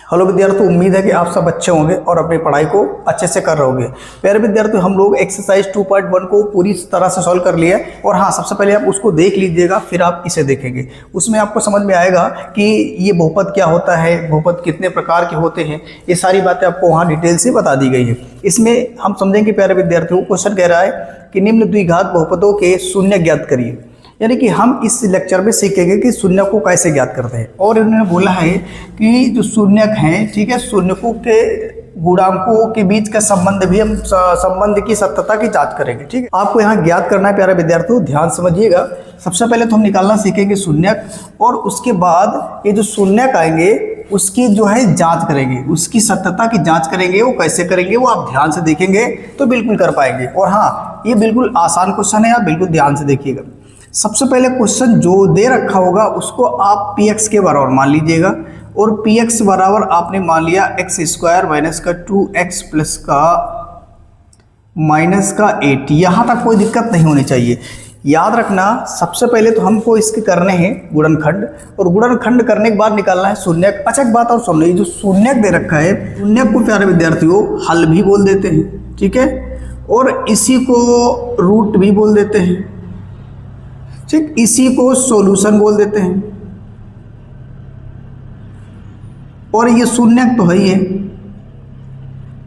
Hello विद्यार्थियों, उम्मीद है कि आप सब अच्छे होंगे और अपनी पढ़ाई को अच्छे से कर रहे होंगे। प्यारे विद्यार्थियों, हम लोग एक्सरसाइज 2.1 को पूरी तरह से सॉल्व कर लिया है। और हाँ, सबसे पहले आप उसको देख लीजिएगा, फिर आप इसे देखेंगे। उसमें आपको समझ में आएगा कि ये बहुपद क्या होता है, बहुपद कितने प्रकार के होते हैं, ये सारी बातें आपको वहाँ डिटेल से बता दी गई है। इसमें हम समझेंगे प्यारे विद्यार्थियों, क्वेश्चन कह रहा है कि निम्न द्विघात बहुपदों के शून्य ज्ञात करिए। यानी कि हम इस लेक्चर में सीखेंगे कि शून्य को कैसे ज्ञात करते हैं। और इन्होंने बोला है कि जो शून्यक हैं, ठीक है, शून्यकों के गुणांकों के बीच का संबंध भी हम संबंध की सत्यता की जांच करेंगे। ठीक है, आपको यहाँ ज्ञात करना है प्यारे विद्यार्थियों, ध्यान समझिएगा। सबसे पहले तो हम निकालना सीखेंगे शून्यक, और उसके बाद ये जो शून्यक आएंगे उसकी जो है जांच करेंगे, उसकी सत्यता की जांच करेंगे। वो कैसे करेंगे वो आप ध्यान से देखेंगे तो बिल्कुल कर पाएंगे। और हाँ, ये बिल्कुल आसान क्वेश्चन है, आप बिल्कुल ध्यान से देखिएगा। सबसे पहले क्वेश्चन जो दे रखा होगा उसको आप px के बराबर मान लीजिएगा, और px बराबर आपने मान लिया x² माइनस का 2x प्लस का माइनस का 8। यहाँ तक कोई दिक्कत नहीं होनी चाहिए। याद रखना, सबसे पहले तो हमको इसके करने हैं गुणनखंड, और गुणनखंड करने के बाद निकालना है शून्यक। अच्छा, एक बात और सुन लीजिए, जो शून्यक दे रखा है, शून्यक को प्यारे विद्यार्थियों हल भी बोल देते हैं, ठीक है, और इसी को रूट भी बोल देते हैं, ठीक, इसी को सॉल्यूशन बोल देते हैं। और ये शून्यक तो है ही है,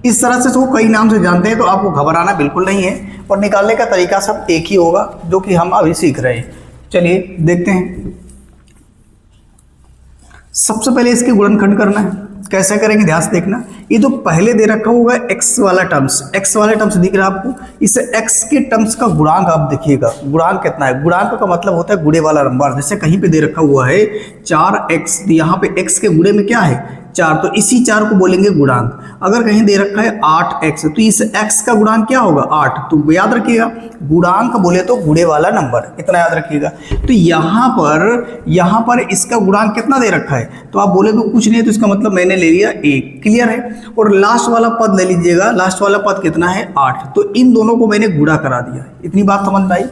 इस तरह से इसको कई नाम से जानते हैं, तो आपको घबराना बिल्कुल नहीं है। और निकालने का तरीका सब एक ही होगा, जो कि हम अभी सीख रहे हैं। चलिए देखते हैं। सबसे पहले इसके गुणनखंड करना है। कैसे करेंगे ध्यान से देखना। ये जो पहले दे रखा होगा x वाला टर्म्स दिख रहा है आपको, इस x के टर्म्स का गुणांक आप देखिएगा। गुणांक कितना है? गुणांक का मतलब होता है गुणे वाला नंबर। जैसे कहीं पे दे रखा हुआ है 4x, यहाँ पे x के गुणे में क्या है 4, तो इसी 4 को बोलेंगे गुणांक। अगर कहीं दे रखा है 8x, तो इस x का गुणांक क्या होगा 8। तो याद रखिएगा, गुणांक बोले तो गुणे वाला नंबर, इतना याद रखिएगा। तो यहाँ पर इसका गुणांक कितना दे रखा है, तो आप बोले तो कुछ नहीं है, तो इसका मतलब मैंने ले लिया 1। क्लियर है। और लास्ट वाला पद ले लीजिएगा, लास्ट वाला पद कितना है 8। तो इन दोनों को मैंने गुणा करा दिया। इतनी बात समझ में आई।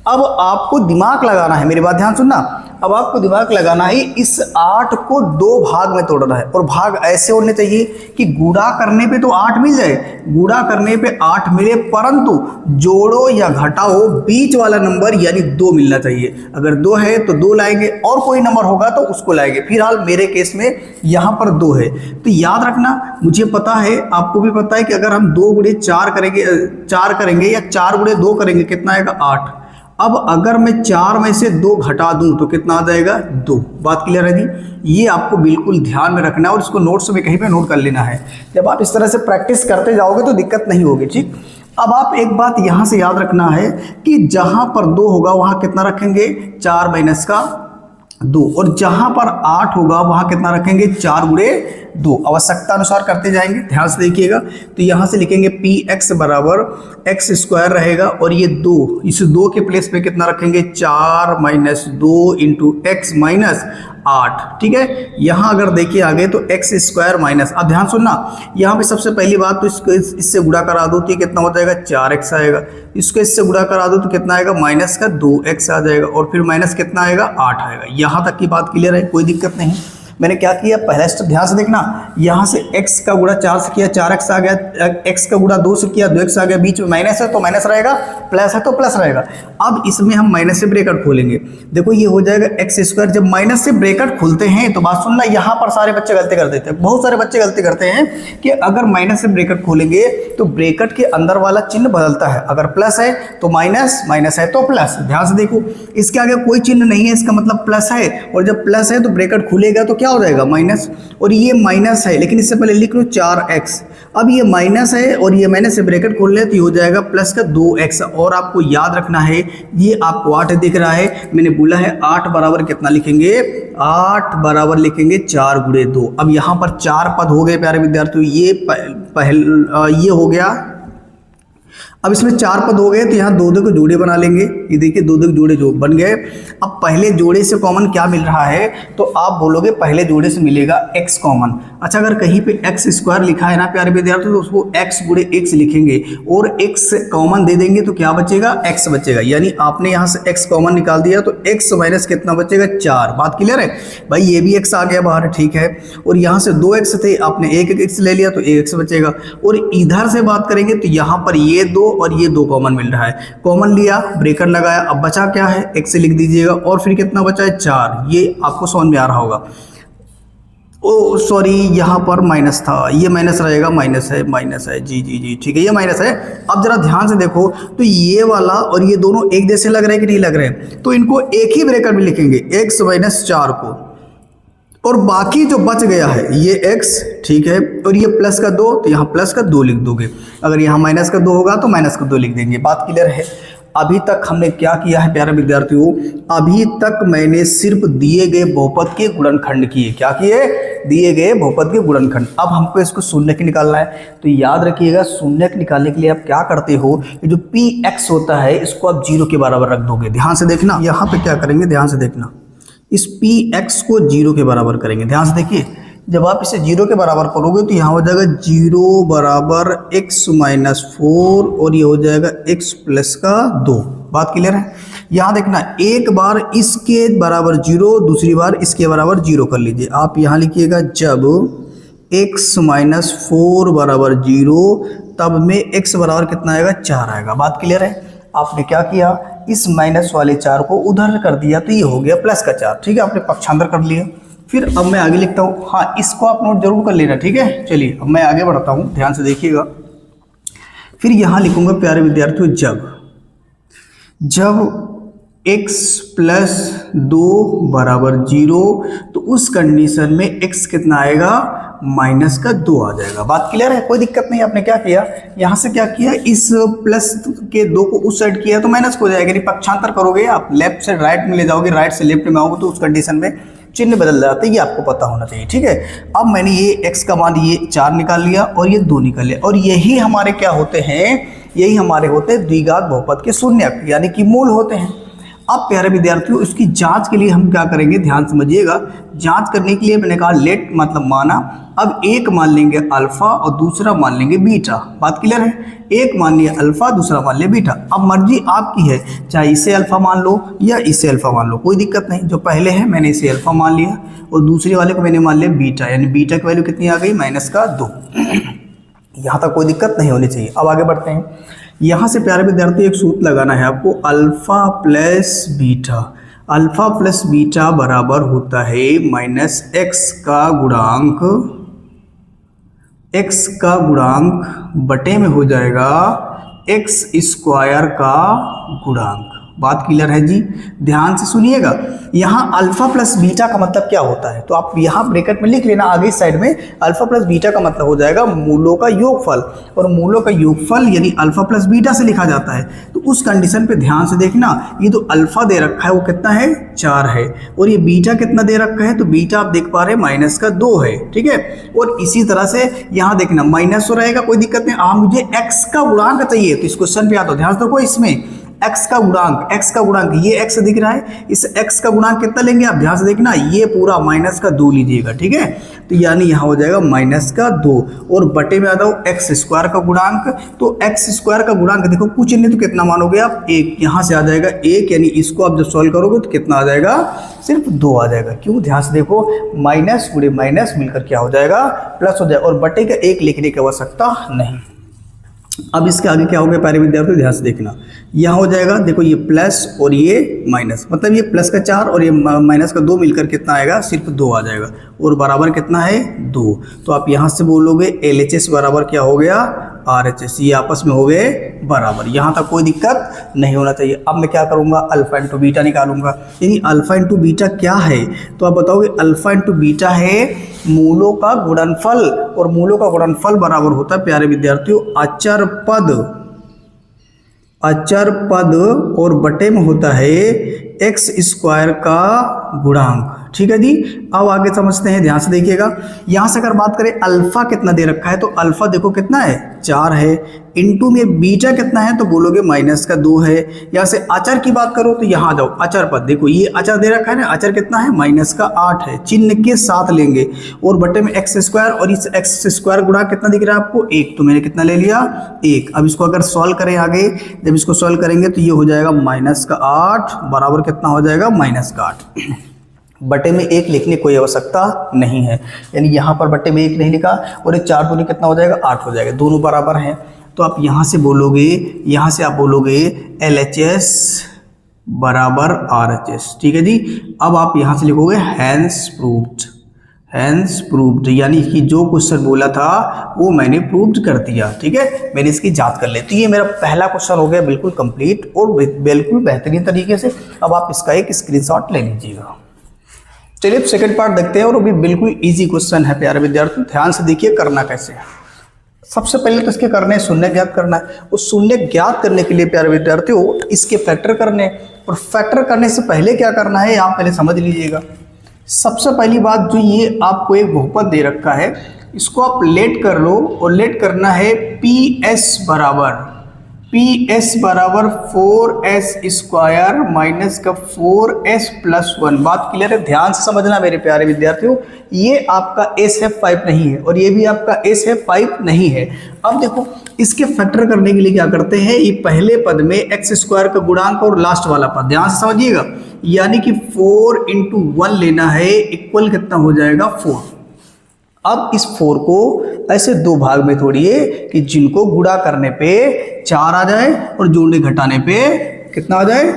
अब आपको दिमाग लगाना है, मेरी बात ध्यान सुनना। अब आपको दिमाग लगाना है, इस 8 को 2 भाग में तोड़ना है, और भाग ऐसे होने चाहिए कि गुणा करने पे तो 8 मिल जाए, गुणा करने पे 8 मिले, परंतु जोड़ो या घटाओ बीच वाला नंबर यानी 2 मिलना चाहिए। अगर 2 है तो 2 लाएंगे, और कोई नंबर होगा तो उसको लाएंगे। फिलहाल मेरे केस में यहाँ पर 2 है। तो याद रखना, मुझे पता है, आपको भी पता है कि अगर हम 2 गुणे 4 करेंगे या 4 गुणे 2 करेंगे, कितना आएगा 8। अब अगर मैं 4 में से 2 घटा दूं तो कितना आ जाएगा 2। बात क्लियर है जी। ये आपको बिल्कुल ध्यान में रखना है, और इसको नोट्स में कहीं पे नोट कर लेना है। जब आप इस तरह से प्रैक्टिस करते जाओगे तो दिक्कत नहीं होगी। ठीक, अब आप एक बात यहाँ से याद रखना है कि जहाँ पर 2 होगा वहाँ कितना रखेंगे 4 माइनस का 2, और जहाँ पर 8 होगा वहाँ कितना रखेंगे 4 गुणे 2। आवश्यकता अनुसार करते जाएंगे, ध्यान से देखिएगा। तो यहाँ से लिखेंगे px बराबर x² रहेगा, और ये 2, इस 2 के प्लेस पे कितना रखेंगे 4 माइनस 2 इंटू x माइनस 8। ठीक है, यहाँ अगर देखिए आगे तो x² माइनस, अब ध्यान सुनना, यहाँ पे सबसे पहली बात तो इसको इससे गुणा करा दो तो ये कितना हो जाएगा 4x आएगा। इसको इससे गुणा करा दो तो कितना आएगा माइनस का 2x आ जाएगा, और फिर माइनस कितना आएगा 8 आएगा। यहाँ तक की बात क्लियर है, कोई दिक्कत नहीं। मैंने क्या किया, पहला स्टेप ध्यान से देखना, यहाँ से x का गुणा 4 से किया 4x आ गया, x का गुणा 2 से किया 2x आ गया, बीच में माइनस है तो माइनस रहेगा, प्लस है तो प्लस रहेगा। अब इसमें हम माइनस से ब्रैकेट खोलेंगे, देखो ये हो जाएगा x²। जब माइनस से ब्रैकेट खोलते हैं तो बात सुनना, यहाँ पर सारे बच्चे गलती कर देते हैं, बहुत सारे बच्चे गलती करते हैं कि अगर माइनस से ब्रैकेट खोलेंगे तो ब्रैकेट के अंदर वाला चिन्ह बदलता है। अगर प्लस है तो माइनस, माइनस है तो प्लस। ध्यान से देखो, इसके आगे कोई चिन्ह नहीं है, इसका मतलब प्लस है, और जब प्लस है तो ब्रैकेट खुलेगा तो क्या हो जाएगा माइनस, और ये माइनस है, लेकिन इससे पहले लिख लो 4x। अब ये माइनस है और ये माइनस से ब्रैकेट खोल ले तो ये हो जाएगा प्लस का 2x। और आपको याद रखना है, ये आपको 8 दिख रहा है, मैंने बोला है 8 बराबर कितना लिखेंगे 8 बराबर लिखेंगे 4 गुणे 2। अब यहाँ पर 4 पद हो गए प्यारे विद्यार्थियों, ये हो गया। अब इसमें 4 पद हो गए तो यहाँ दो दो के जोड़े बना लेंगे। ये देखिए दो दो के जोड़े जो बन गए। अब पहले जोड़े से कॉमन क्या मिल रहा है, तो आप बोलोगे पहले जोड़े से मिलेगा x कॉमन। अच्छा, अगर कहीं पे एक्स स्क्वायर लिखा है ना प्यारे विद्यार्थी, तो उसको x गुणे x लिखेंगे और x कॉमन दे देंगे तो क्या बचेगा, x बचेगा। यानी आपने यहाँ से x कॉमन निकाल दिया तो x माइनस कितना बचेगा, 4। बात क्लियर है भाई, ये भी x आ गया बाहर, ठीक है। और यहाँ से 2x थे, आपने एक x ले लिया तो x बचेगा। और इधर से बात करेंगे तो यहाँ पर ये 2 और ये 2 कॉमन मिल रहा है, कॉमन लिया, ब्रेकर लगाया, अब बचा क्या है, x से लिख दीजिएगा। और फिर कितना बचा है, 4। ये आपको समझ में आ रहा होगा। ओ सॉरी, यहाँ पर माइनस था, ये माइनस रहेगा, माइनस है, जी जी जी ठीक है, ये माइनस है। अब जरा ध्यान से देखो तो ये वाला और ये दोनों एक जैसे लग रहे हैं कि नहीं लग रहे हैं, तो इनको एक ही ब्रेकर में लिखेंगे, x माइनस 4 को, और बाकी जो बच गया है ये x, ठीक है, और ये प्लस का 2 तो यहाँ प्लस का 2 लिख दोगे। अगर यहाँ माइनस का 2 होगा तो माइनस का 2 लिख देंगे। बात क्लियर है। अभी तक हमने क्या किया है प्यारे विद्यार्थियों, अभी तक मैंने सिर्फ दिए गए बहुपद के गुणनखंड किए। क्या किए, दिए गए बहुपद के गुणनखंड। अब हमको इसको शून्य की निकालना है, तो याद रखिएगा शून्य की निकालने के लिए आप क्या करते हो, ये जो px होता है इसको आप 0 के बराबर रख दोगे। ध्यान से देखना, यहाँ पे क्या करेंगे, ध्यान से देखना, इस px को 0 के बराबर करेंगे। ध्यान से देखिए, जब आप इसे 0 के बराबर करोगे तो यहाँ हो जाएगा 0 बराबर x माइनस 4 और ये हो जाएगा x प्लस का 2। बात क्लियर है। यहाँ देखना, एक बार इसके बराबर 0, दूसरी बार इसके बराबर 0 कर लीजिए। आप यहाँ लिखिएगा जब x माइनस 4 बराबर 0, तब में x बराबर कितना आएगा, 4 आएगा। बात क्लियर है। आपने क्या किया, इस माइनस वाले 4 को उधर कर दिया तो ये हो गया प्लस का 4, ठीक है, आपने पक्षांतर कर लिया। फिर अब मैं आगे लिखता हूँ, हाँ इसको आप नोट जरूर कर लेना, ठीक है। चलिए अब मैं आगे बढ़ता हूँ, ध्यान से देखिएगा। फिर यहाँ लिखूंगा प्यारे विद्यार्थियों, जब x प्लस 2 बराबर 0, तो उस कंडीशन में x कितना आएगा, माइनस का 2 आ जाएगा। बात क्लियर है, कोई दिक्कत नहीं। आपने क्या किया, यहाँ से क्या किया, इस प्लस के 2 को उस साइड किया तो माइनस हो जाएगा। नहीं, पक्षांतर करोगे आप, लेफ्ट से राइट में ले जाओगे, राइट से लेफ्ट में आओगे तो उस कंडीशन में चिन्ह बदल जाते हैं, ये आपको पता होना चाहिए, ठीक है। अब मैंने ये x का मान ये 4 निकाल लिया और ये 2 निकाल लिया, और यही हमारे क्या होते हैं, यही हमारे होते हैं द्विघात बहुपद के शून्यक, यानी कि मूल होते हैं। अब प्यारे विद्यार्थियों, इसकी जांच के लिए हम क्या करेंगे, ध्यान समझिएगा। जांच करने के लिए मैंने कहा लेट मतलब माना। अब एक मान लेंगे अल्फा और दूसरा मान लेंगे बीटा। बात क्लियर है, एक मान लिया अल्फा, दूसरा मान लिया बीटा। अब मर्जी आपकी है, चाहे इसे अल्फा मान लो या इसे अल्फा मान लो, कोई दिक्कत नहीं। जो पहले है मैंने इसे अल्फा मान लिया और दूसरे वाले को मैंने मान लिया बीटा, यानी बीटा की वैल्यू कितनी आ गई, माइनस का 2। यहाँ तक कोई दिक्कत नहीं होनी चाहिए। अब आगे बढ़ते हैं। यहाँ से प्यारे विद्यार्थी एक सूत्र लगाना है आपको, alpha plus beta. Alpha plus beta बराबर होता है माइनस एक्स का गुणांक बटे में हो जाएगा एक्स स्क्वायर का गुणांक। बात क्लियर है जी, ध्यान से सुनिएगा। यहाँ अल्फा प्लस बीटा का मतलब क्या होता है, तो आप यहाँ ब्रैकेट में लिख लेना आगे साइड में। अल्फा प्लस बीटा का मतलब हो जाएगा मूलों का योगफल, और मूलों का योगफल यानी अल्फा प्लस बीटा से लिखा जाता है। तो उस कंडीशन पे ध्यान से देखना, ये तो अल्फा दे रखा है वो कितना है, 4 है, और ये बीटा कितना दे रखा है, तो बीटा आप देख पा रहे हैं माइनस का 2 है, ठीक है। और इसी तरह से यहाँ देखना माइनस हो रहेगा, कोई दिक्कत नहीं। मुझे एक्स का गुणांक चाहिए, तो इस क्वेश्चन पे आता हो, ध्यान रखो इसमें x का गुणांक ये x दिख रहा है, इस x का गुणांक कितना लेंगे आप, ध्यान से देखना, ये पूरा माइनस का 2 लीजिएगा, ठीक है। तो यानी यहाँ हो जाएगा माइनस का 2, और बटे में आता हूँ एक्स स्क्वायर का गुणांक। तो एक्स स्क्वायर का गुणांक देखो कुछ नहीं तो कितना मानोगे आप, 1। यहाँ से आ जाएगा 1, यानी इसको आप जब सॉल्व करोगे तो कितना आ जाएगा, सिर्फ 2 आ जाएगा। क्यों, ध्यान से देखो, माइनस गुणे माइनस मिलकर क्या हो जाएगा, प्लस हो जाएगा, और बटे का 1 लिखने की आवश्यकता नहीं। अब इसके आगे क्या हो गया प्यारे विद्यार्थी, ध्यान से देखना, यहाँ हो जाएगा, देखो ये प्लस और ये माइनस, मतलब ये प्लस का 4 और ये माइनस का 2 मिलकर कितना आएगा, सिर्फ 2 आ जाएगा, और बराबर कितना है, 2। तो आप यहाँ से बोलोगे LHS बराबर क्या हो गया, RHS, ये आपस में हो गए बराबर। यहाँ तक कोई दिक्कत नहीं होना चाहिए। अब मैं क्या करूँगा, अल्फा इंटू बीटा निकालूंगा। यानी अल्फा इंटू बीटा क्या है, तो आप बताओगे अल्फा इंटू बीटा है मूलों का गुणनफल, और मूलों का गुणनफल बराबर होता है प्यारे विद्यार्थियों अचर पद और बटे में होता है एक्स स्क्वायर का गुणांक, ठीक है जी। अब आगे समझते हैं, ध्यान से देखिएगा। यहाँ से अगर बात करें अल्फा कितना दे रखा है, तो अल्फा देखो कितना है 4 है, इनटू में बीटा कितना है तो बोलोगे -2 है। यहाँ से अचर की बात करो तो यहाँ जाओ, अचर पद देखो, ये अचर दे रखा है ना, अचर कितना है -8 है, चिन्ह के साथ लेंगे और बटे में x², और इस x² गुणा कितना दिख रहा है आपको 1, तो मैंने कितना ले लिया 1। अब इसको अगर सॉल्व करें आगे, जब इसको सॉल्व करेंगे तो ये हो जाएगा -8 बराबर कितना हो जाएगा -8। बटे में 1 लिखने कोई आवश्यकता नहीं है, यानी यहाँ पर बटे में 1 नहीं लिखा, और 4 दूनी कितना हो जाएगा 8 हो जाएगा, दोनों बराबर हैं। तो आप यहाँ से बोलोगे, यहाँ से आप बोलोगे LHS बराबर RHS, ठीक है जी। अब आप यहाँ से लिखोगे हैंस प्रूव्ड, यानी कि जो क्वेश्चन बोला था वो मैंने प्रूव्ड कर दिया, ठीक है, मैंने इसकी जांच कर ली। तो ये मेरा पहला क्वेश्चन हो गया बिल्कुल कंप्लीट और बिल्कुल बेहतरीन तरीके से। अब आप इसका एक स्क्रीनशॉट ले लीजिएगा। चलिए अब सेकंड पार्ट देखते हैं, और वो भी बिल्कुल इजी क्वेश्चन है प्यारे विद्यार्थी, ध्यान से देखिए करना कैसे है। सबसे पहले तो इसके करने शून्य ज्ञात करना है। उस शून्य ज्ञात करने के लिए प्यारे विद्यार्थियों इसके फैक्टर करने, और फैक्टर करने से पहले क्या करना है आप पहले समझ लीजिएगा। सबसे पहली बात, जो ये आपको एक बहुपद दे रखा है, इसको आप लेट कर लो, और लेट करना है PS बराबर 4s² माइनस का 4s+1। बात क्लियर है, ध्यान से समझना मेरे प्यारे विद्यार्थियों। ये आपका SF5 नहीं है और ये भी आपका SF5 नहीं है। अब देखो इसके फैक्टर करने के लिए क्या करते हैं, ये पहले पद में x² का गुणांक और लास्ट वाला पद ध्यान से समझिएगा, यानी कि 4 × 1 लेना है, इक्वल कितना हो जाएगा 4। अब इस 4 को ऐसे दो भाग में तोड़िए कि जिनको गुणा करने पे 4 आ जाए और जोड़ने घटाने पे कितना आ जाए,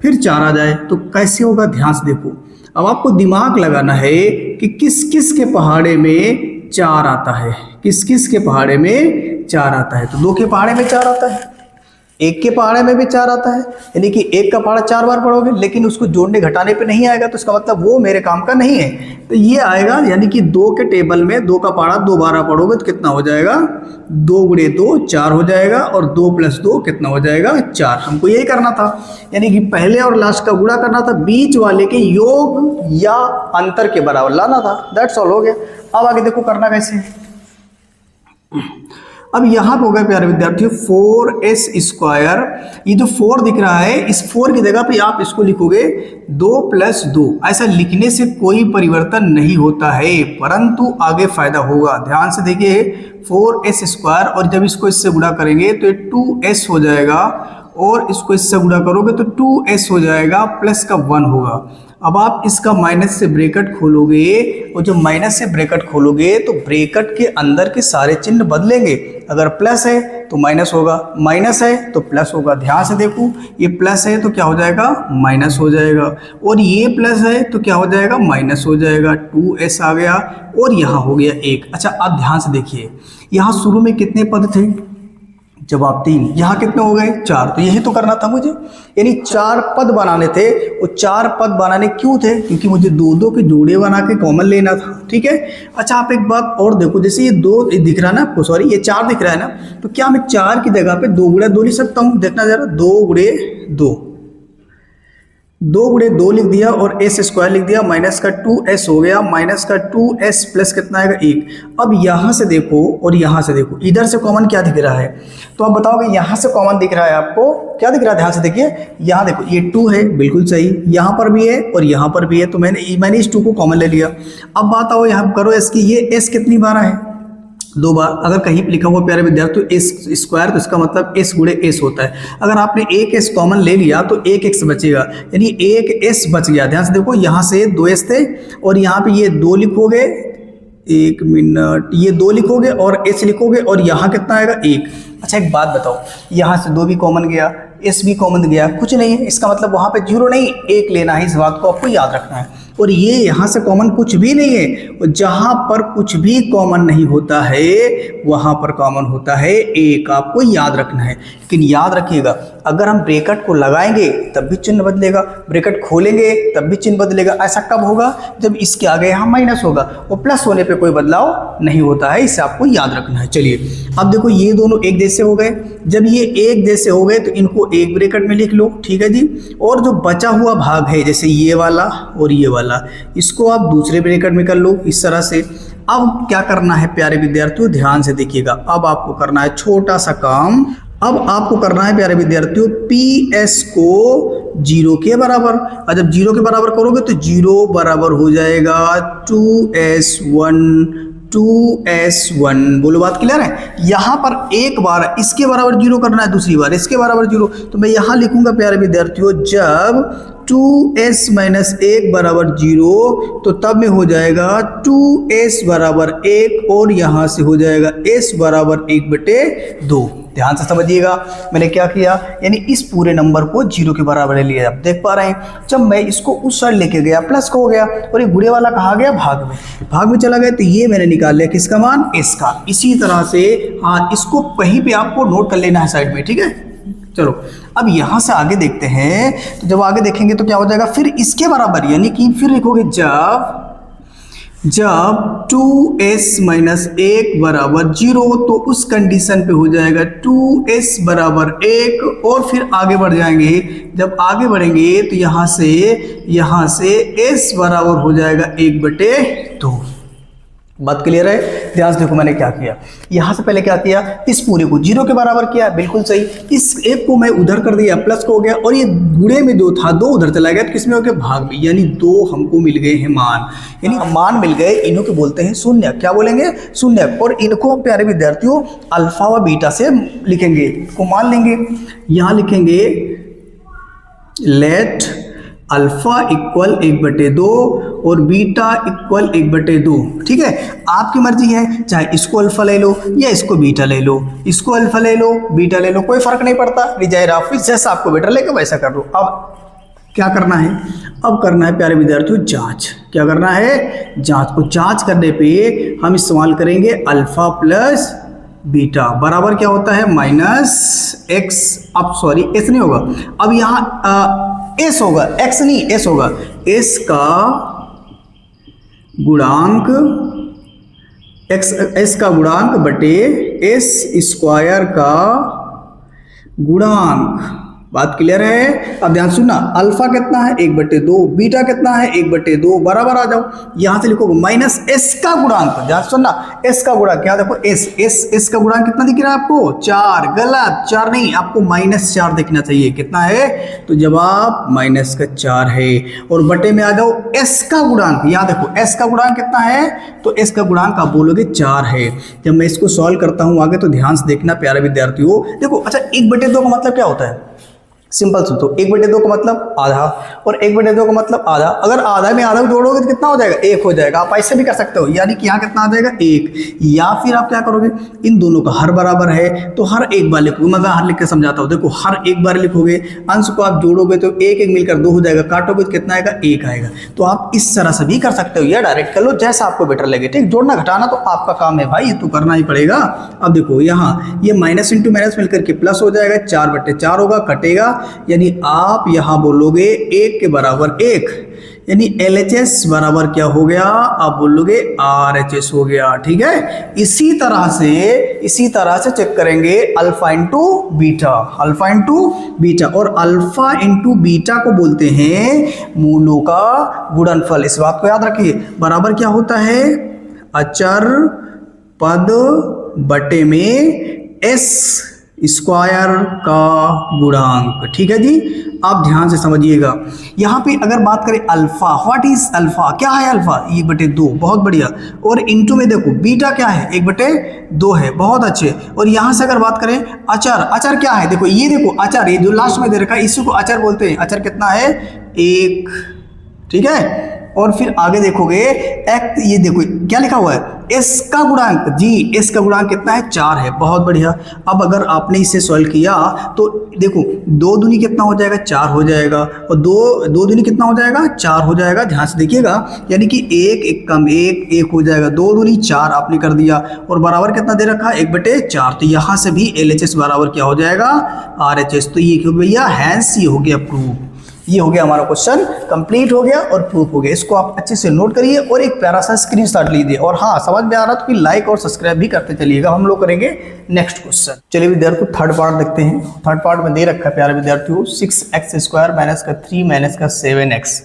फिर 4 आ जाए। तो कैसे होगा ध्यान से देखो। अब आपको दिमाग लगाना है कि किस किस के पहाड़े में 4 आता है, किस किस के पहाड़े में 4 आता है। तो 2 के पहाड़े में 4 आता है, 1 के पहाड़े में भी 4 आता है, यानी कि 1 का पहाड़ा 4 बार पढ़ोगे, लेकिन उसको जोड़ने घटाने पे नहीं आएगा, तो इसका मतलब वो मेरे काम का नहीं है। तो ये आएगा, यानी कि 2 के टेबल में 2 का पहाड़ा 2 बार पढ़ोगे तो कितना हो जाएगा 2 × 2 4 हो जाएगा, और 2 + 2 कितना हो जाएगा 4। हमको यही करना था, यानी कि पहले और लास्ट का गुणा करना था, बीच वाले के योग या अंतर के बराबर लाना था। दैट्स ऑल, हो गया। अब आगे देखो करना कैसे। अब यहाँ पे हो गया प्यारे विद्यार्थियों 4s², ये जो 4 दिख रहा है, इस 4 की जगह पे आप इसको लिखोगे 2 + 2। ऐसा लिखने से कोई परिवर्तन नहीं होता है, परंतु आगे फायदा होगा। ध्यान से देखिए 4s², और जब इसको इससे गुणा करेंगे तो ये 2s हो जाएगा, और इसको इससे गुणा करोगे तो 2s हो जाएगा, प्लस का 1 होगा। अब आप इसका माइनस से ब्रैकेट खोलोगे, और जब माइनस से ब्रैकेट खोलोगे तो ब्रैकेट के अंदर के सारे चिन्ह बदलेंगे। अगर प्लस है तो माइनस होगा, माइनस है तो प्लस होगा। ध्यान से देखो, ये प्लस है तो क्या हो जाएगा माइनस हो जाएगा, और ये प्लस है तो क्या हो जाएगा माइनस हो जाएगा। 2s आ गया, और यहाँ हो गया 1। अच्छा अब ध्यान से देखिए, यहाँ शुरू में कितने पद थे, जवाब 3, यहाँ कितने हो गए 4। तो यही तो करना था मुझे, यानी 4 पद बनाने थे। वो 4 पद बनाने क्यों थे, क्योंकि मुझे 2 के जोड़े बना के कॉमन लेना था, ठीक है। अच्छा आप एक बात और देखो, जैसे ये 2 दिख रहा है ना आपको, सॉरी ये 4 दिख रहा है ना, तो क्या मैं 4 की जगह पे 2 × 2 लिख सकता हूँ। देखना जरा, 2 × 2, 2 × 2 लिख दिया, और s² लिख दिया, माइनस का 2s हो गया, माइनस का 2s प्लस कितना आएगा 1। अब यहाँ से देखो और यहाँ से देखो, इधर से कॉमन क्या दिख रहा है, तो आप बताओगे यहाँ से कॉमन दिख रहा है आपको क्या दिख रहा है। ध्यान से देखिए, यहाँ देखो ये 2 है, बिल्कुल सही, यहाँ पर भी है और यहाँ पर भी है, तो मैंने इस 2 को कॉमन ले लिया। अब बात आओ यहाँ करो इसकी, ये s कितनी बार है 2 बार। अगर कहीं पे लिखा हुआ प्यारे विद्यार्थियों s², तो इसका मतलब s × s होता है। अगर आपने 1s कॉमन ले लिया तो 1x बचेगा, यानी 1s बच गया। ध्यान से देखो, यहाँ से 2s थे, और यहाँ पे ये 2 लिखोगे, 1 मिनट, ये 2 लिखोगे और s लिखोगे, और यहाँ कितना आएगा 1। अच्छा एक बात बताओ, यहाँ से 2 भी कॉमन गया, s भी कॉमन गया, कुछ नहीं है, इसका मतलब वहाँ पे 0 नहीं 1 लेना है। इस बात को आपको याद रखना है। और ये यहाँ से कॉमन कुछ भी नहीं है, और जहाँ पर कुछ भी कॉमन नहीं होता है वहाँ पर कॉमन होता है 1, आपको याद रखना है। लेकिन याद रखिएगा, अगर हम ब्रैकेट को लगाएंगे तब भी चिन्ह बदलेगा, ब्रैकेट खोलेंगे तब भी चिन्ह बदलेगा। ऐसा कब होगा, जब इसके आगे यहाँ माइनस होगा, और प्लस होने पे कोई बदलाव नहीं होता है, इसे आपको याद रखना है। चलिए अब देखो, ये दोनों एक जैसे हो गए, जब ये एक जैसे हो गए तो इनको एक ब्रैकेट में लिख लो, ठीक है जी। और जो बचा हुआ भाग है जैसे ये वाला और ये वाला, इसको आप दूसरे ब्रैकेट में कर लो इस तरह से। अब क्या करना है प्यारे विद्यार्थियों, ध्यान से देखिएगा। अब आपको करना है छोटा सा काम। अब आपको करना है प्यारे विद्यार्थियों, PS को 0 के बराबर, और जब 0 के बराबर करोगे तो 0 बराबर हो जाएगा 2S1, 2S1। बोलो बात क्लियर है। यहाँ पर एक बार इसके बराबर 0 करना है, दूसरी बार इसके बराबर 0। तो मैं यहाँ लिखूंगा प्यारे विद्यार्थियों, जब 2S - 1 बराबर 0 तो तब में हो जाएगा 2S बराबर 1, और यहाँ से हो जाएगा S बराबर 1/2। ध्यान से समझिएगा मैंने क्या किया, यानी इस पूरे नंबर को 0 के बराबर ले लिया। आप देख पा रहे हैं जब मैं इसको उस साइड लेके गया प्लस का हो गया, और ये गुड़े वाला कहा गया भाग में चला गया, तो ये मैंने निकाल लिया किसका मान, S का। इसी तरह से हाँ, इसको कहीं पे आपको नोट कर लेना है साइड में, ठीक है। चलो अब यहाँ से आगे देखते हैं। तो जब आगे देखेंगे तो क्या हो जाएगा, फिर इसके बराबर, यानी कि फिर लिखोगे जब 2S - 1 बराबर 0 तो उस कंडीशन पे हो जाएगा 2S बराबर 1, और फिर आगे बढ़ जाएंगे। जब आगे बढ़ेंगे तो यहाँ से S बराबर हो जाएगा 1/2। बात क्लियर है। ध्यान से देखो मैंने क्या किया, यहाँ से पहले क्या किया, इस पूरे को 0 के बराबर किया, बिल्कुल सही। इस एक को मैं उधर कर दिया, प्लस को हो गया, और ये गुणे में 2 था, 2 उधर चला गया, तो किसमें हो गया, भाग में, यानी 2 हमको मिल गए हैं मान, यानी मान मिल गए। इन्हों को बोलते हैं शून्य। क्या बोलेंगे, शून्य। और इनको हम प्यारे विद्यार्थियों अल्फा व बीटा से लिखेंगे, को मान लेंगे। यहाँ लिखेंगे लेट अल्फा इक्वल 1/2 और बीटा इक्वल 1/2, ठीक है। आपकी मर्जी है, चाहे इसको अल्फा ले लो या इसको बीटा ले लो, इसको अल्फा ले लो बीटा ले लो, कोई फर्क नहीं पड़ता। रिजायर ऑफिस जैसा आपको बेटर लगे वैसा कर लो। अब क्या करना है, अब करना है प्यारे विद्यार्थियों जांच। क्या करना है, जांच। को जांच करने पे हम इस्तेमाल करेंगे अल्फा प्लस बीटा बराबर क्या होता है, -x। अब सॉरी एस नहीं होगा, अब यहाँ एस होगा, एक्स नहीं एस होगा। एस का गुणांक एस का गुणांक बटे एस स्क्वायर का गुणांक। बात क्लियर है। अब ध्यान सुनना, अल्फा कितना है 1/2, बीटा कितना है 1/2, बराबर आ जाओ। यहां से लिखोगे -s का गुणांक। ध्यान सुनना, s का गुणांक क्या देखो, s का गुणांक कितना दिख रहा है आपको, 4। गलत, 4 नहीं, आपको -4 देखना चाहिए। कितना है, तो जवाब -4 है। और बटे में आ जाओ s का गुणांक। यहाँ देखो s का गुणांक कितना है, तो s का गुणांक आप बोलोगे 4 है। जब मैं इसको सॉल्व करता हूं आगे तो ध्यान से देखना प्यारे विद्यार्थियों। देखो अच्छा, 1/2 का मतलब क्या होता है, सिंपल सुनो। 1/2 का मतलब आधा, और 1/2 का मतलब आधा। अगर आधा में आधा जोड़ोगे तो कितना हो जाएगा, 1 हो जाएगा। आप ऐसे भी कर सकते हो, यानी कि यहाँ कितना आ जाएगा 1। या फिर आप क्या करोगे, इन दोनों का हर बराबर है तो हर एक बार लिखोगे। मैं हर लिख के समझाता हूँ। देखो हर एक बार लिखोगे, अंश को आप जोड़ोगे तो 1 मिलकर 2 हो जाएगा, काटोगे तो कितना आएगा, 1 आएगा। तो आप इस तरह से भी कर सकते हो, या डायरेक्ट कर लो, जैसा आपको बेटर लगे। ठीक, जोड़ना घटाना तो आपका काम है भाई, ये तो करना ही पड़ेगा। अब देखो यहाँ ये माइनस इंटू माइनस मिलकर के प्लस हो जाएगा, 4/4 होगा, कटेगा, यानी आप यहां बोलोगे 1 के बराबर 1, यानी LHS बराबर क्या हो गया, आप बोलोगे RHS हो गया। ठीक है, इसी तरह से चेक करेंगे alpha into beta, alpha into beta. और अल्फा इंटू बीटा को बोलते हैं मूलों का गुणनफल। इस बात को याद रखिए। बराबर क्या होता है, अचर पद बटे में S स्क्वायर का गुणांक। ठीक है जी, आप ध्यान से समझिएगा। यहाँ पे अगर बात करें अल्फा, व्हाट इज अल्फा, क्या है अल्फा, 1/2, बहुत बढ़िया। और इंटू में देखो बीटा क्या है, 1/2 है, बहुत अच्छे। और यहाँ से अगर बात करें अचर, अचर क्या है, देखो ये देखो अचर, ये जो लास्ट में दे रखा है इसी को अचर बोलते हैं। अचर कितना है, 1। ठीक है, और फिर आगे देखोगे एक्ट, ये देखो क्या लिखा हुआ है, एस का गुणांक। जी एस का गुणांक कितना है, 4 है, बहुत बढ़िया। अब अगर आपने इसे सॉल्व किया तो देखो 2 दूनी कितना हो जाएगा, 4 हो जाएगा, और 2 दूनी कितना हो जाएगा, 4 हो जाएगा। ध्यान से देखिएगा, यानी कि 1 कम 1 हो जाएगा, 2 दूनी 4 आपने कर दिया, और बराबर कितना दे रखा है, 1/4। तो यहाँ से भी LHS बराबर क्या हो जाएगा, RHS। तो ये क्यों भैया, हैंस ये हो गया प्रूफ। ये हो गया हमारा क्वेश्चन, कंप्लीट हो गया और प्रूफ हो गया। इसको आप अच्छे से नोट करिए और एक प्यारा सा स्क्रीनशॉट लीजिए। और हाँ, समझ में आ रहा तो कि लाइक और सब्सक्राइब भी करते चलिएगा। हम लोग करेंगे नेक्स्ट क्वेश्चन। चलिए विद्यार्थियों, थर्ड पार्ट देखते हैं। थर्ड पार्ट में दे रखा है प्यारे विद्यार्थियों 6x² माइनस का 3 माइनस का 7x।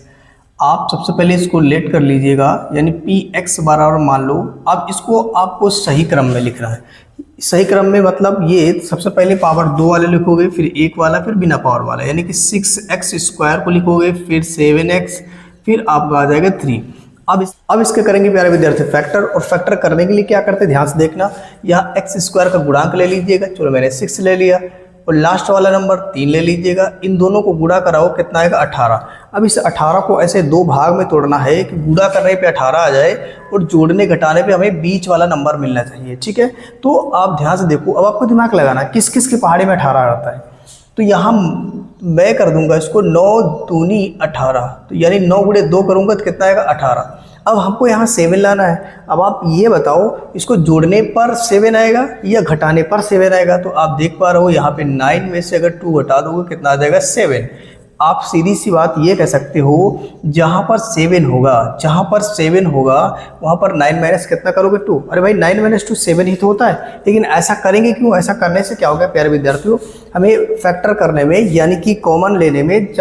आप सबसे पहले इसको लेट कर लीजिएगा, यानी px बराबर मान लो। अब इसको आपको सही क्रम में लिखना है। सही क्रम में मतलब ये सबसे पहले पावर 2 वाले लिखोगे, फिर 1 वाला, फिर बिना पावर वाला, यानी कि 6x² को लिखोगे, फिर 7x, फिर आपका आ जाएगा 3। अब इसके करेंगे प्यारे विद्यार्थी फैक्टर। और फैक्टर करने के लिए क्या करते हैं, ध्यान से देखना। यहाँ x² का गुणांक ले लीजिएगा, चलो मैंने 6 ले लिया, और लास्ट वाला नंबर 3 ले लीजिएगा। इन दोनों को गुणा कराओ, कितना आएगा 18। अब इस 18 को ऐसे 2 भाग में तोड़ना है कि गुणा करने पे 18 आ जाए और जोड़ने घटाने पे हमें बीच वाला नंबर मिलना चाहिए, ठीक है। तो आप ध्यान से देखो, अब आपको दिमाग लगाना किस किस के पहाड़े में 18 आता है। तो यहाँ मैं कर दूंगा इसको 9 दूनी 18, तो यानी 9 गुणे 2 करूंगा तो कितना आएगा 18। अब हमको यहाँ 7 लाना है। अब आप ये बताओ, इसको जोड़ने पर 7 आएगा या घटाने पर 7 आएगा। तो आप देख पा रहे हो यहाँ पे 9 में से अगर 2 घटा दोगे कितना आ जाएगा 7। आप सीधी सी बात ये कह सकते हो, जहाँ पर 7 होगा, जहाँ पर 7 होगा वहाँ पर 9 माइनस कितना करोगे 2। अरे भाई 9 माइनस 2 7 ही तो होता है। लेकिन ऐसा करेंगे क्यों? ऐसा करने से क्या होगा प्यारे विद्यार्थियों, हमें फैक्टर करने में यानी कि कॉमन लेने में,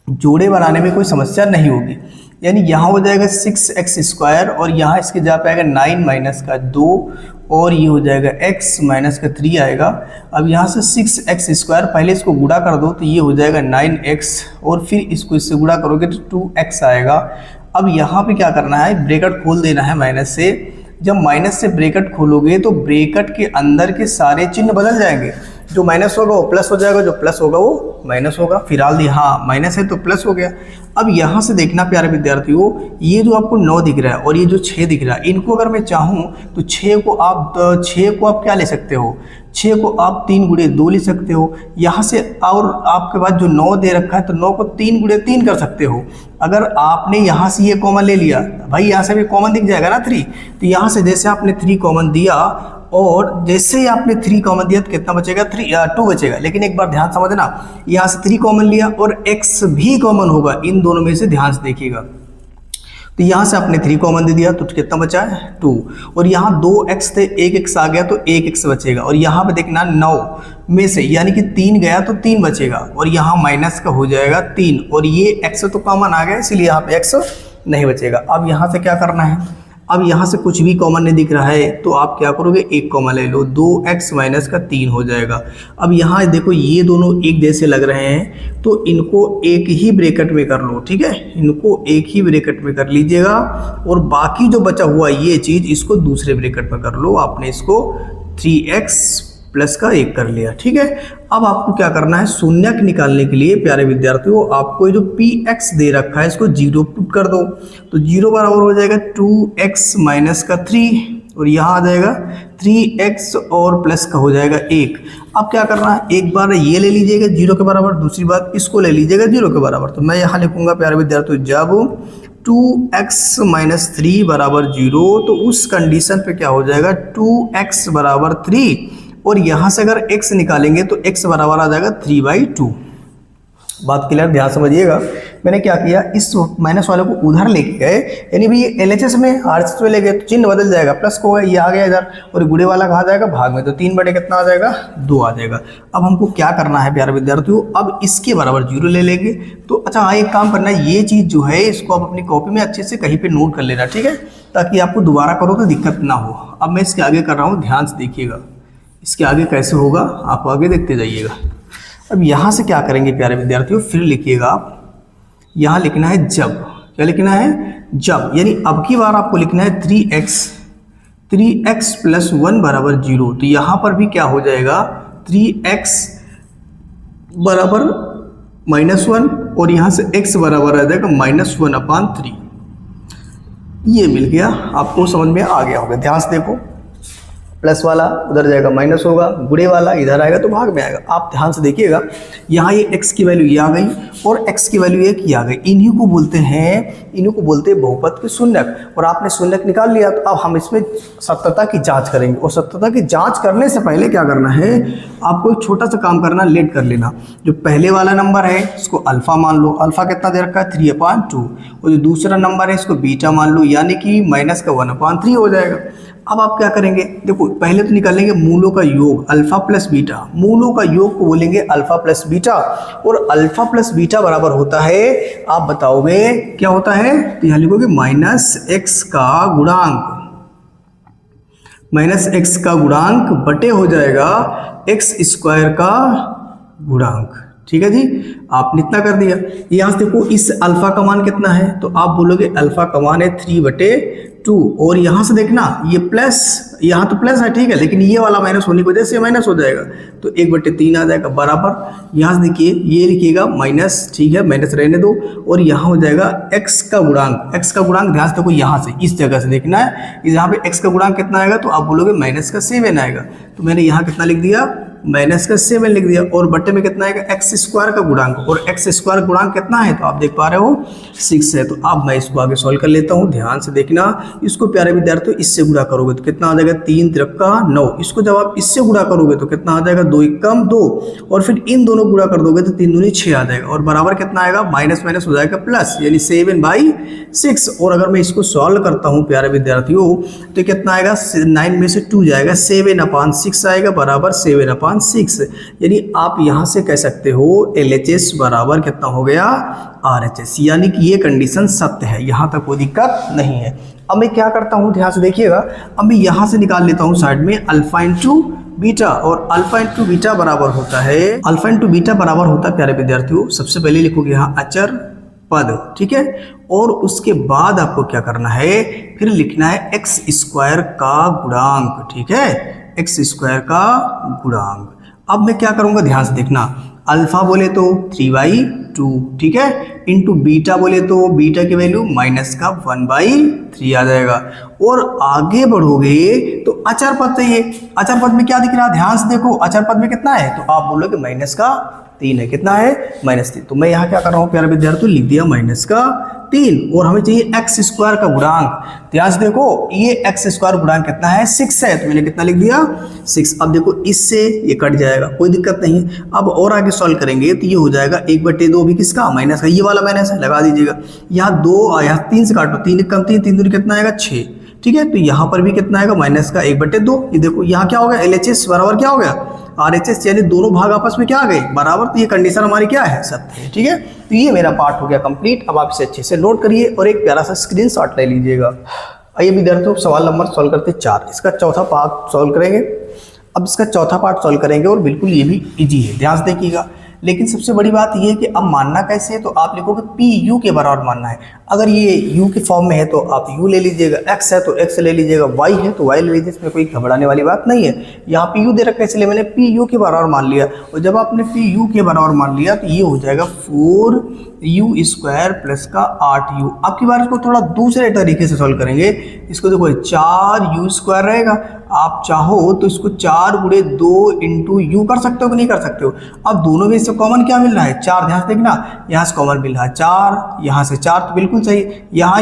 जोड़े बनाने में कोई समस्या नहीं होगी। यानी यहाँ हो जाएगा 6x² और यहाँ इसके जगह पे आएगा 9 माइनस का 2 और ये हो जाएगा x माइनस का 3 आएगा। अब यहाँ से 6x² पहले इसको गुणा कर दो तो ये हो जाएगा 9x और फिर इसको इससे गुणा करोगे तो 2x आएगा। अब यहाँ पे क्या करना है, ब्रैकेट खोल देना है माइनस से। जब माइनस से ब्रैकेट खोलोगे तो ब्रैकेट के अंदर के सारे चिन्ह बदल जाएंगे। जो माइनस होगा वो प्लस हो जाएगा, जो प्लस होगा वो माइनस होगा। फिलहाल यहाँ माइनस है तो प्लस हो गया। अब यहाँ से देखना प्यारे विद्यार्थियों, ये जो आपको 9 दिख रहा है और ये जो 6 दिख रहा है, इनको अगर मैं चाहूँ तो 6 को आप क्या ले सकते हो, 6 को आप 3 गुणे 2 ले सकते हो यहाँ से। और आपके पास जो 9 दे रखा है तो 9 को 3 गुणे 3 कर सकते हो। अगर आपने यहाँ से ये कॉमन ले लिया, भाई यहाँ से भी कॉमन दिख जाएगा ना 3, तो यहाँ से जैसे आपने 3 कॉमन दिया और जैसे ही आपने 3 कॉमन दिया तो कितना बचेगा 2 बचेगा। लेकिन एक बार ध्यान समझना, यहाँ से 3 कॉमन लिया और x भी कॉमन होगा, इन दोनों में से ध्यान से देखिएगा। तो यहाँ से आपने 3 कॉमन दे दिया तो कितना बचा है 2, और यहाँ 2x थे 1x आ गया तो 1x बचेगा। और यहाँ पे देखना 9 में से यानी कि 3 गया तो 3 बचेगा और यहाँ माइनस का हो जाएगा 3 और ये x तो कॉमन आ गया इसलिए यहाँ पे x नहीं बचेगा। अब यहाँ से क्या करना है, अब यहाँ से कुछ भी कॉमन नहीं दिख रहा है तो आप क्या करोगे, 1 कॉमन ले लो, 2x माइनस का 3 हो जाएगा। अब यहाँ देखो ये दोनों एक जैसे लग रहे हैं तो इनको एक ही ब्रैकेट में कर लो, ठीक है, इनको एक ही ब्रैकेट में कर लीजिएगा। और बाकी जो बचा हुआ ये चीज़ इसको दूसरे ब्रैकेट में कर लो। आपने इसको 3x प्लस का 1 कर लिया, ठीक है। अब आपको क्या करना है, शून्यक निकालने के लिए प्यारे विद्यार्थियों आपको जो px दे रखा है इसको 0 पुट कर दो। तो 0 बराबर हो जाएगा 2x माइनस का 3 और यहाँ आ जाएगा 3x और प्लस का हो जाएगा 1। अब क्या करना है, एक बार ये ले लीजिएगा 0 के बराबर, दूसरी बात इसको ले लीजिएगा 0 के बराबर। तो मैं यहाँ लिखूंगा प्यारे विद्यार्थियों, जब 2x माइनस 3 बराबर 0 तो उस कंडीशन पे क्या हो जाएगा 2x बराबर 3 और यहाँ से अगर x निकालेंगे तो x बराबर आ जाएगा 3/2। बात क्लियर, ध्यान समझिएगा। मैंने क्या किया, इस माइनस वाले को उधर लेके गए, यानी भी ये LHS में RHS में ले गए तो चिन्ह बदल जाएगा, प्लस को ये आ गया इधर और गुणे वाला कहाँ जाएगा भाग में, तो 3 कितना आ जाएगा 2 आ जाएगा। अब हमको क्या करना है प्यारे विद्यार्थियों, अब इसके बराबर 0 ले लेंगे। तो अच्छा हाँ, एक काम करना है, ये चीज़ जो है इसको आप अपनी कॉपी में अच्छे से कहीं पर नोट कर लेना, ठीक है, ताकि आपको दोबारा करो तो दिक्कत ना हो। अब मैं इसके आगे कर रहा हूँ, ध्यान से देखिएगा इसके आगे कैसे होगा, आप आगे देखते जाइएगा। अब यहाँ से क्या करेंगे प्यारे विद्यार्थियों, फिर लिखिएगा आप, यहाँ लिखना है जब, क्या लिखना है जब, यानी अब की बार आपको लिखना है 3x प्लस 1 बराबर 0। तो यहाँ पर भी क्या हो जाएगा 3x बराबर -1 और यहाँ से x बराबर आ जाएगा -1/3। ये मिल गया, आपको समझ में आ गया होगा। ध्यान से देखो, प्लस वाला उधर जाएगा माइनस होगा, गुणे वाला इधर आएगा तो भाग में आएगा। आप ध्यान से देखिएगा, यहाँ ये x की वैल्यू ये आ गई और x की वैल्यू एक ये आ गई। इन्हीं को बोलते हैं बहुपद के शून्यक। और आपने शून्यक निकाल लिया तो अब हम इसमें सत्यता की जांच करेंगे। और सत्यता की जांच करने से पहले क्या करना है, आपको एक छोटा सा काम करना, लेट कर लेना। जो पहले वाला नंबर है इसको अल्फा मान लो, अल्फा कितना दे रखा है 3/2, और जो दूसरा नंबर है इसको बीटा मान लो, यानी कि माइनस का 1/3 हो जाएगा। अब आप क्या करेंगे, देखो पहले तो निकालेंगे मूलों का योग, अल्फा प्लस बीटा, मूलों का योग को बोलेंगे अल्फा प्लस बीटा, और अल्फा प्लस बीटा बराबर होता है, आप बताओगे क्या होता है, तो यहाँ लिखोगे -x का गुणांक, -x का गुणांक बटे हो जाएगा x² का गुणांक। ठीक है जी, आपने इतना कर दिया। यहाँ से देखो इस अल्फा का मान कितना है, तो आप बोलोगे अल्फा का मान है 3/2, और यहाँ से देखना ये प्लस, यहाँ तो प्लस है ठीक है, लेकिन ये वाला माइनस होने की वजह से माइनस हो जाएगा, तो 1/3 आ जाएगा बराबर। यहाँ से देखिए ये लिखिएगा माइनस, ठीक है माइनस रहने दो, और यहाँ हो जाएगा x का गुणांक, x का गुणांक ध्यान से देखो यहाँ से इस जगह से देखना है, यहाँ पे x का गुणांक कितना आएगा, तो आप बोलोगे -7 आएगा, तो मैंने यहाँ कितना लिख दिया, -7 लिख दिया, और बट्टे में कितना आएगा x² का गुणांक, और x² गुणांक कितना है, तो आप देख पा रहे हो 6 है। तो अब मैं इसको आगे सॉल्व कर लेता हूँ, ध्यान से देखना, इसको प्यारे विद्यार्थियों इससे गुणा करोगे तो कितना आ जाएगा 3 त्रिका 9, इसको जब आप इससे गुणा करोगे तो कितना आ जाएगा 2 एकम 2, और फिर इन दोनों गुणा कर दोगे तो 3 दूनी 6 आ जाएगा, और बराबर कितना आएगा, माइनस माइनस हो जाएगा प्लस, यानी 7/6। और अगर मैं इसको सॉल्व करता हूँ प्यारे विद्यार्थियों तो कितना आएगा, 9 में से 2 जाएगा, 7/6 आएगा बराबर 7/6, यानी आप यहाँ से कह सकते हो LHS बराबर कितना हो गया RHS, यानी कि ये कंडीशन सत्य है, यहाँ तक कोई दिक्कत नहीं है। अब मैं क्या करता हूँ ध्यान से देखिएगा, अब मैं यहाँ से निकाल लेता हूँ साइड में अल्फा इंटू बीटा, और अल्फा इंटू बीटा बराबर होता है, अल्फा इंटू बीटा बराबर होता है प्यारे विद्यार्थियों, सबसे पहले लिखोगे यहाँ अचर पद, ठीक है, और उसके बाद आपको क्या करना है, फिर लिखना है x² का गुणांक, ठीक है, x² का गुणांक। अब मैं क्या करूंगा ध्यान से देखना, अल्फा बोले तो 3/2, ठीक है, इंटू बीटा बोले तो बीटा की वैल्यू -1/3 आ जाएगा, और आगे बढ़ोगे तो अचर पद चाहिए, अचर पद में क्या दिख रहा है, ध्यान से देखो अचर पद में कितना है, तो आप बोलोगे -3 है, कितना है -3, तो मैं यहाँ क्या कर रहा हूँ प्यारे विद्यार्थी, लिख दिया -3, और हमें चाहिए x² का गुणांक, ध्यान से देखो ये x² गुणांक कितना है 6 है, तो मैंने कितना लिख दिया 6। अब देखो इससे ये कट जाएगा, कोई दिक्कत नहीं है। अब और आगे सॉल्व करेंगे तो ये हो जाएगा 1/2 भी किसका, माइनस का, ये वाला माइनस है लगा दीजिएगा, यहाँ 2 यहाँ 3 से काटो, 3 कम 3 3 दूनी कितना आएगा 6, ठीक है, तो यहाँ पर भी कितना आएगा माइनस का 1/2, ये देखो यहाँ क्या हो गया LHS बराबर क्या हो गया RHS, यानी दोनों भाग आपस में क्या आ गए बराबर, तो ये कंडीशन हमारी क्या है सत्य है, ठीक है। तो ये मेरा पार्ट हो गया कंप्लीट। अब आप इसे अच्छे से नोट करिए और एक प्यारा सा स्क्रीनशॉट ले लीजिएगा। आइए विद्यार्थियों सवाल नंबर सॉल्व करते 4, इसका चौथा पार्ट सॉल्व करेंगे। अब इसका चौथा पार्ट सॉल्व करेंगे और बिल्कुल ये भी इजी है, ध्यान से देखिएगा। लेकिन सबसे बड़ी बात ये है कि अब मानना कैसे है, तो आप लिखोगे पी यू के बराबर मानना है। अगर ये यू के फॉर्म में है तो आप यू ले लीजिएगा, एक्स है तो एक्स ले लीजिएगा, वाई है तो वाई ले लीजिए, इसमें कोई घबराने वाली बात नहीं है। यहाँ पी यू दे रखा है इसलिए मैंने पी यू के बराबर मान लिया, और जब आपने पी यू के बराबर मान लिया तो ये हो जाएगा 4u² प्लस का 8u। आपकी बार इसको थोड़ा दूसरे तरीके से सॉल्व करेंगे। इसको देखो 4u² रहेगा, आप चाहो तो इसको 4 गुणे 2 इंटू यू कर सकते हो कि नहीं कर सकते हो। अब दोनों में इससे कॉमन क्या मिल रहा है 4, ध्यान से देखना, यहाँ से कॉमन मिल रहा है 4, यहाँ से 4 तो बिल्कुल सही, यहाँ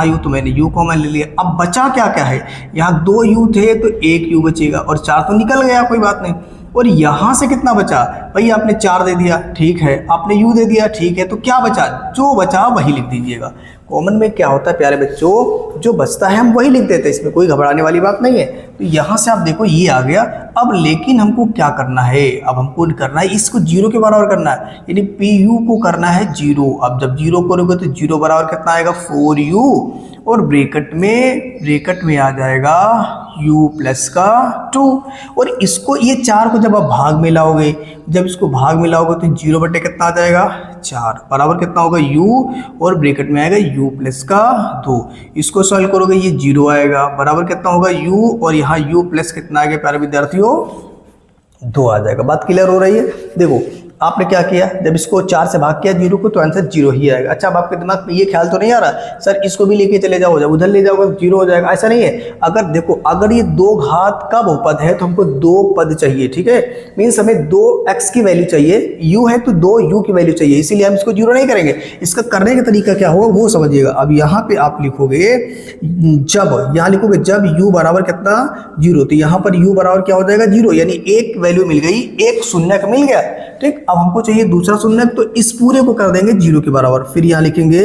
यू तो मैंने यू कॉमन ले लिया। अब बचा क्या क्या है, यहाँ 2 यू थे तो 1 यू बचेगा, और 4 तो निकल गया कोई बात नहीं। और यहाँ से कितना बचा भाई, आपने 4 दे दिया ठीक है, आपने u दे दिया ठीक है, तो क्या बचा, जो बचा वही लिख दीजिएगा। कॉमन में क्या होता है प्यारे बच्चों, जो बचता है हम वही लिख देते हैं, इसमें कोई घबराने वाली बात नहीं है। तो यहाँ से आप देखो ये आ गया। अब लेकिन हमको क्या करना है, अब हमको करना है इसको 0 के बराबर करना है, यानी पी यू को करना है 0। अब जब 0 करोगे तो 0 बराबर कितना आएगा 4u, और ब्रैकेट में आ जाएगा u प्लस का 2। और इसको ये 4 को जब आप भाग में लाओगे, जब इसको भाग में लाओगे तो 0 बटे कितना आ जाएगा 4 बराबर कितना होगा u, और ब्रैकेट में आएगा u प्लस का 2। इसको सॉल्व करोगे ये 0 आएगा बराबर कितना होगा u, और यहाँ u प्लस कितना आ गया प्यारे विद्यार्थियों 2 आ जाएगा। बात क्लियर हो रही है। देखो आपने क्या किया, जब इसको 4 से भाग किया 0 को, तो आंसर 0 ही आएगा। अच्छा, अब आपके दिमाग में ये ख्याल तो नहीं आ रहा सर इसको भी लेके चले जाओ, जब उधर ले जाओगे तो 0 हो जाएगा? ऐसा नहीं है। अगर देखो, अगर ये 2 घात का बहुपद है तो हमको 2 पद चाहिए, ठीक है, मीन्स हमें 2x की वैल्यू चाहिए, u है तो 2u की वैल्यू चाहिए, इसीलिए हम इसको 0 नहीं करेंगे। इसका करने का तरीका क्या होगा वो समझिएगा। अब यहाँ पे आप लिखोगे, जब यहाँ लिखोगे जब u बराबर कितना 0, तो यहाँ पर u बराबर क्या हो जाएगा 0, यानी एक वैल्यू मिल गई, एक शून्यक मिल गया, ठीक। अब हमको चाहिए दूसरा शून्यक, तो इस पूरे को कर देंगे 0 के बराबर। फिर यहाँ लिखेंगे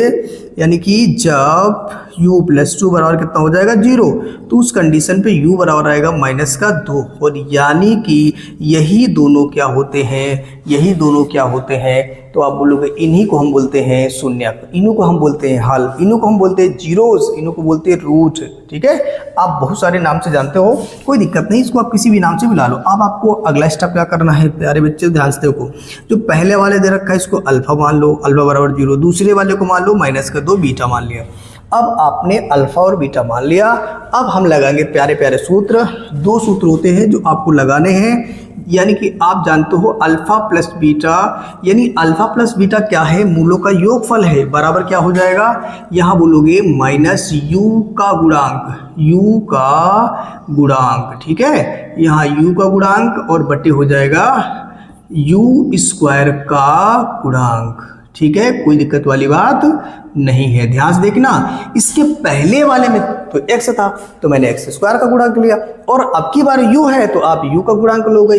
यानी कि जब u + 2 बराबर कितना हो जाएगा 0, तो उस कंडीशन पे u बराबर आएगा -2, और यानी कि यही दोनों क्या होते हैं, यही दोनों क्या होते हैं, तो आप बोलोगे इन्हीं को हम बोलते हैं शून्यक, इन्हीं को हम बोलते हैं हल, इन्हीं को हम बोलते हैं जीरोस, इन्हीं को बोलते हैं रूट, ठीक है। आप बहुत सारे नाम से जानते हो, कोई दिक्कत नहीं, इसको आप किसी भी नाम से बुला लो। अब आपको अगला स्टेप क्या करना है प्यारे बच्चे, ध्यान से देखो। जो पहले वाले दे रखा है इसको अल्फा मान लो, अल्फा बराबर 0, दूसरे वाले को मान लो -2 बीटा मान लिया। अब आपने अल्फा और बीटा मान लिया। अब हम लगाएंगे प्यारे प्यारे सूत्र। 2 सूत्र होते हैं जो आपको लगाने हैं, यानी कि आप जानते हो अल्फा प्लस बीटा, यानी अल्फा प्लस बीटा क्या है, मूलों का योगफल है, बराबर क्या हो जाएगा, यहाँ बोलोगे -u का गुणांक, u का गुणांक, ठीक है, यहाँ u का गुणांक और बटे हो जाएगा u² का गुणांक, ठीक है, कोई दिक्कत वाली बात नहीं है। ध्यान से देखना, इसके पहले वाले में तो x था तो मैंने x² का गुणांक लिया, और अब की बार u है तो आप u का गुणांक लोगे,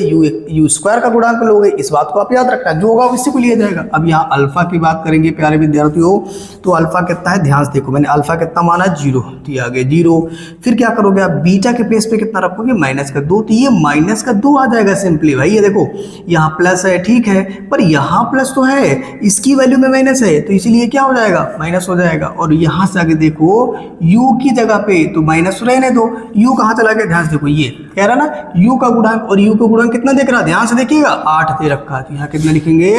u² का गुणांक लोगे। इस बात को आप याद रखना, जो होगा उसी को लिया जाएगा। अब यहाँ अल्फा की बात करेंगे प्यारे विद्यार्थियों, तो अल्फा कितना है, ध्यान से देखो, मैंने अल्फा कितना माना 0, तो आगे 0। फिर क्या करोगे आप, बीटा के प्लेस पे कितना रखोगे -2, तो ये -2 आ जाएगा सिंपली। भाई ये देखो यहाँ प्लस है, ठीक है, पर यहाँ प्लस तो है, इसकी वैल्यू में माइनस है, तो इसीलिए क्या हो जाएगा, माइनस हो जाएगा। और यहाँ से आगे देखो u की जगह पे तो माइनस रहने दो, u कहाँ चला गया, ध्यान से देखो, ये कह रहा ना u का गुणांक, और u का गुणांक कितना देख रहा, ध्यान से देखिएगा 8 दे रखा है, तो यहाँ कितना लिखेंगे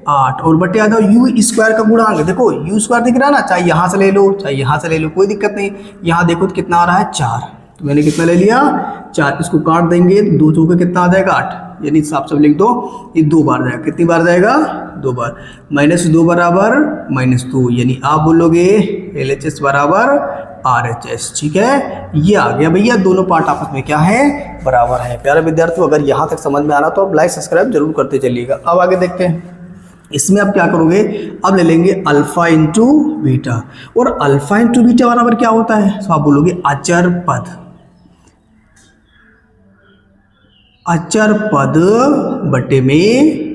8, और बटे आ जाओ u² का गुणांक, देखो u² दिख रहा है ना, चाहे यहाँ से ले लो चाहे यहाँ से ले लो, कोई दिक्कत नहीं। यहाँ देखो तो कितना आ रहा है 4, तो मैंने कितना ले लिया 4, इसको काट देंगे तो 2 चौके कितना आ जाएगा 8, यानी साफ साफ लिख दो ये 2 बार जाएगा, कितनी बार जाएगा 2 बार, -2 बराबर -2, यानी आप बोलोगे LHS बराबर RHS, ठीक है। ये आ गया भैया, दोनों पार्ट आपस में क्या है, बराबर है। प्यारे विद्यार्थियों, अगर यहाँ तक समझ में आ रहा तो आप लाइक सब्सक्राइब जरूर करते चलिएगा। अब आगे देखते हैं, इसमें आप क्या करोगे, अब ले लेंगे अल्फा इंटू बीटा, और अल्फा इंटू बीटा बराबर क्या होता है, तो आप बोलोगे अचर पद, अचर पद बटे में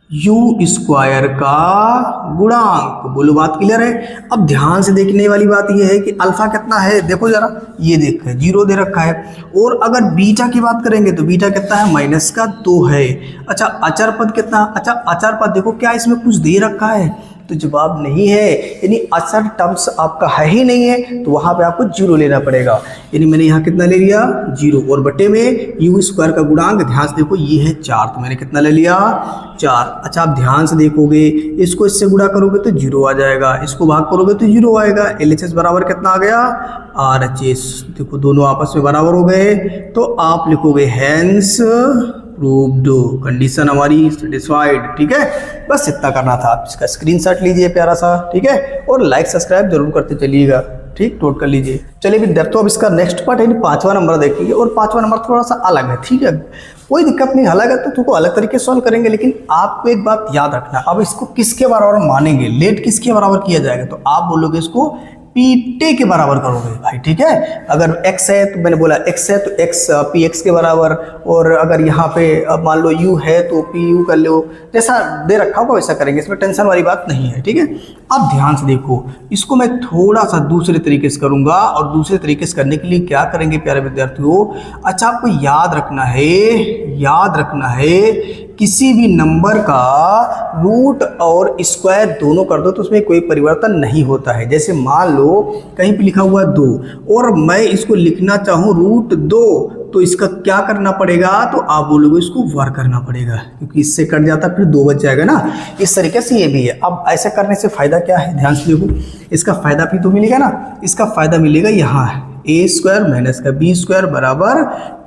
u² का गुणांक। बोलो बात क्लियर है। अब ध्यान से देखने वाली बात यह है कि अल्फा कितना है, देखो जरा, ये देख 0 दे रखा है, और अगर बीटा की बात करेंगे तो बीटा कितना है, -2 है। अच्छा अचर पद कितना, अच्छा अचर पद देखो क्या इसमें कुछ दे रखा है, तो जवाब नहीं है, यानी अचर टर्म्स आपका है ही नहीं है, तो वहां पे आपको 0 लेना पड़ेगा। यानी मैंने यहाँ कितना ले लिया 0, और बटे में u² का गुणांक, ध्यान से देखो ये है 4, तो मैंने कितना ले लिया 4। अच्छा आप ध्यान से देखोगे, इसको इससे गुणा करोगे तो 0 आ जाएगा, इसको भाग करोगे तो 0 आएगा। LHS बराबर कितना आ गया RHS, देखो दोनों आपस में बराबर हो गए, तो आप लिखोगे हैंस प्रूव्ड, कंडीशन हमारी सेटिस्फाइड, ठीक है। बस इतना करना था, आप इसका स्क्रीनशॉट लीजिए प्यारा सा, ठीक है, और लाइक सब्सक्राइब जरूर करते चलिएगा, ठीक, नोट कर लीजिए। चलिए विद्यार्थियों, अब इसका नेक्स्ट पार्ट यानी 5वां नंबर देखेंगे, और 5वां नंबर थोड़ा सा अलग है, ठीक है, कोई दिक्कत नहीं, अलग है तो तुमको अलग तरीके से सॉल्व करेंगे, लेकिन आपको एक बात याद रखना, अब इसको किसके बराबर मानेंगे, लेट किसके बराबर किया जाएगा, तो आप बोलोगे इसको पीटे के बराबर करोगे भाई, ठीक है। अगर x है तो मैंने बोला x है तो x px के बराबर, और अगर यहाँ पे मान लो u है तो pu कर लो, जैसा दे रखा होगा वैसा करेंगे, इसमें टेंशन वाली बात नहीं है, ठीक है। अब ध्यान से देखो, इसको मैं थोड़ा सा दूसरे तरीके से करूँगा, और दूसरे तरीके से करने के लिए क्या करेंगे प्यारे विद्यार्थियों, अच्छा आपको याद रखना है किसी भी नंबर का रूट और स्क्वायर दोनों कर दो तो उसमें कोई परिवर्तन नहीं होता है। जैसे मान लो कहीं पे लिखा हुआ 2 और मैं इसको लिखना चाहूँ √2, तो इसका क्या करना पड़ेगा, तो आप बोलोगे इसको वर्ग करना पड़ेगा, क्योंकि इससे कट जाता फिर 2 बच जाएगा ना। इस तरीके से ये भी है। अब ऐसा करने से फ़ायदा क्या है, ध्यान से देखो, इसका फ़ायदा भी तो मिलेगा ना, इसका फ़ायदा मिलेगा यहाँ ए स्क्वायर माइनस का बी स्क्वायर बराबर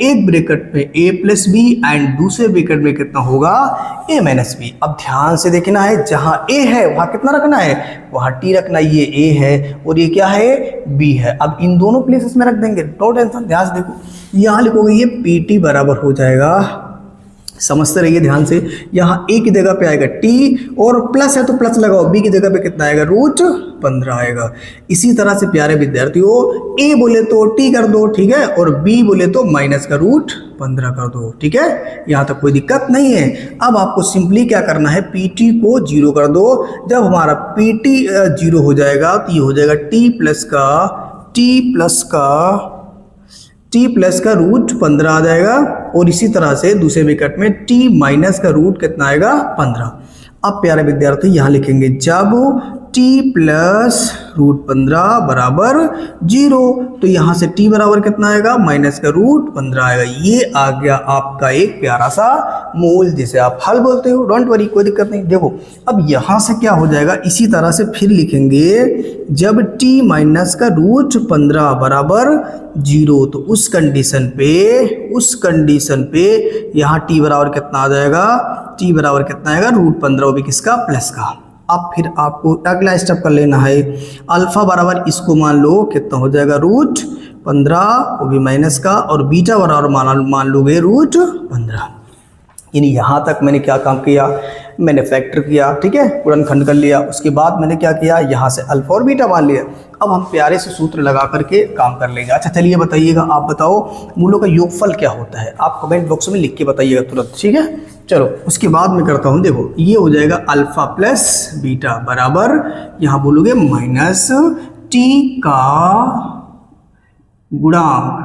एक ब्रैकेट में ए प्लस बी एंड दूसरे ब्रैकेट में कितना होगा ए माइनस बी। अब ध्यान से देखना है, जहां ए है वहां कितना रखना है, वहां टी रखना है। ये ए है और ये क्या है, बी है। अब इन दोनों प्लेसेस में रख देंगे, नो टेंशन। ध्यान से देखो, यहां लिखोगे ये पी टी बराबर हो जाएगा, समझते रहिए ध्यान से, यहाँ ए की जगह पे आएगा टी और प्लस है तो प्लस लगाओ, बी की जगह पे कितना आएगा, रूट 15 आएगा। इसी तरह से प्यारे विद्यार्थियों, ए बोले तो टी कर दो, ठीक है, और बी बोले तो माइनस का रूट 15 कर दो, ठीक है, यहाँ तक कोई दिक्कत नहीं है। अब आपको सिंपली क्या करना है, पी टी को 0 कर दो। जब हमारा पी टी 0 हो जाएगा तो ये हो जाएगा टी प्लस का रूट 15 आ जाएगा, और इसी तरह से दूसरे ब्रैकेट में टी माइनस का रूट कितना आएगा, 15। अब प्यारे विद्यार्थी यहाँ लिखेंगे जब टी प्लस रूट 15 बराबर 0, तो यहाँ से टी बराबर कितना आएगा, माइनस का रूट 15 आएगा। ये आ गया आपका एक प्यारा सा मूल, जिसे आप हल बोलते हो। डोंट वरी, कोई दिक्कत नहीं। देखो अब यहाँ से क्या हो जाएगा, इसी तरह से फिर लिखेंगे जब टी माइनस का रूट 15 बराबर 0, तो उस कंडीशन पे यहाँ टी बराबर कितना आ जाएगा, टी बराबर कितना आएगा, रूट 15, वो भी किसका, प्लस का। अब फिर आपको अगला स्टेप कर लेना है, अल्फा बराबर इसको मान लो कितना हो जाएगा, रूट 15, वो भी माइनस का, और बीटा बराबर मान लोगे रूट 15। यानी यहाँ तक मैंने क्या काम किया, मैंने फैक्टर किया, ठीक है, गुणनखंड कर लिया। उसके बाद मैंने क्या किया, यहाँ से अल्फा और बीटा मान लिया। अब हम प्यारे से सूत्र लगा करके काम कर लेंगे। अच्छा चलिए बताइएगा, आप बताओ मूलों का योगफल क्या होता है, आप कमेंट बॉक्स में लिख के बताइएगा तुरंत, ठीक है। चलो उसके बाद मैं करता हूँ, देखो ये हो जाएगा अल्फा प्लस बीटा बराबर, यहाँ बोलोगे माइनस टी का गुणांक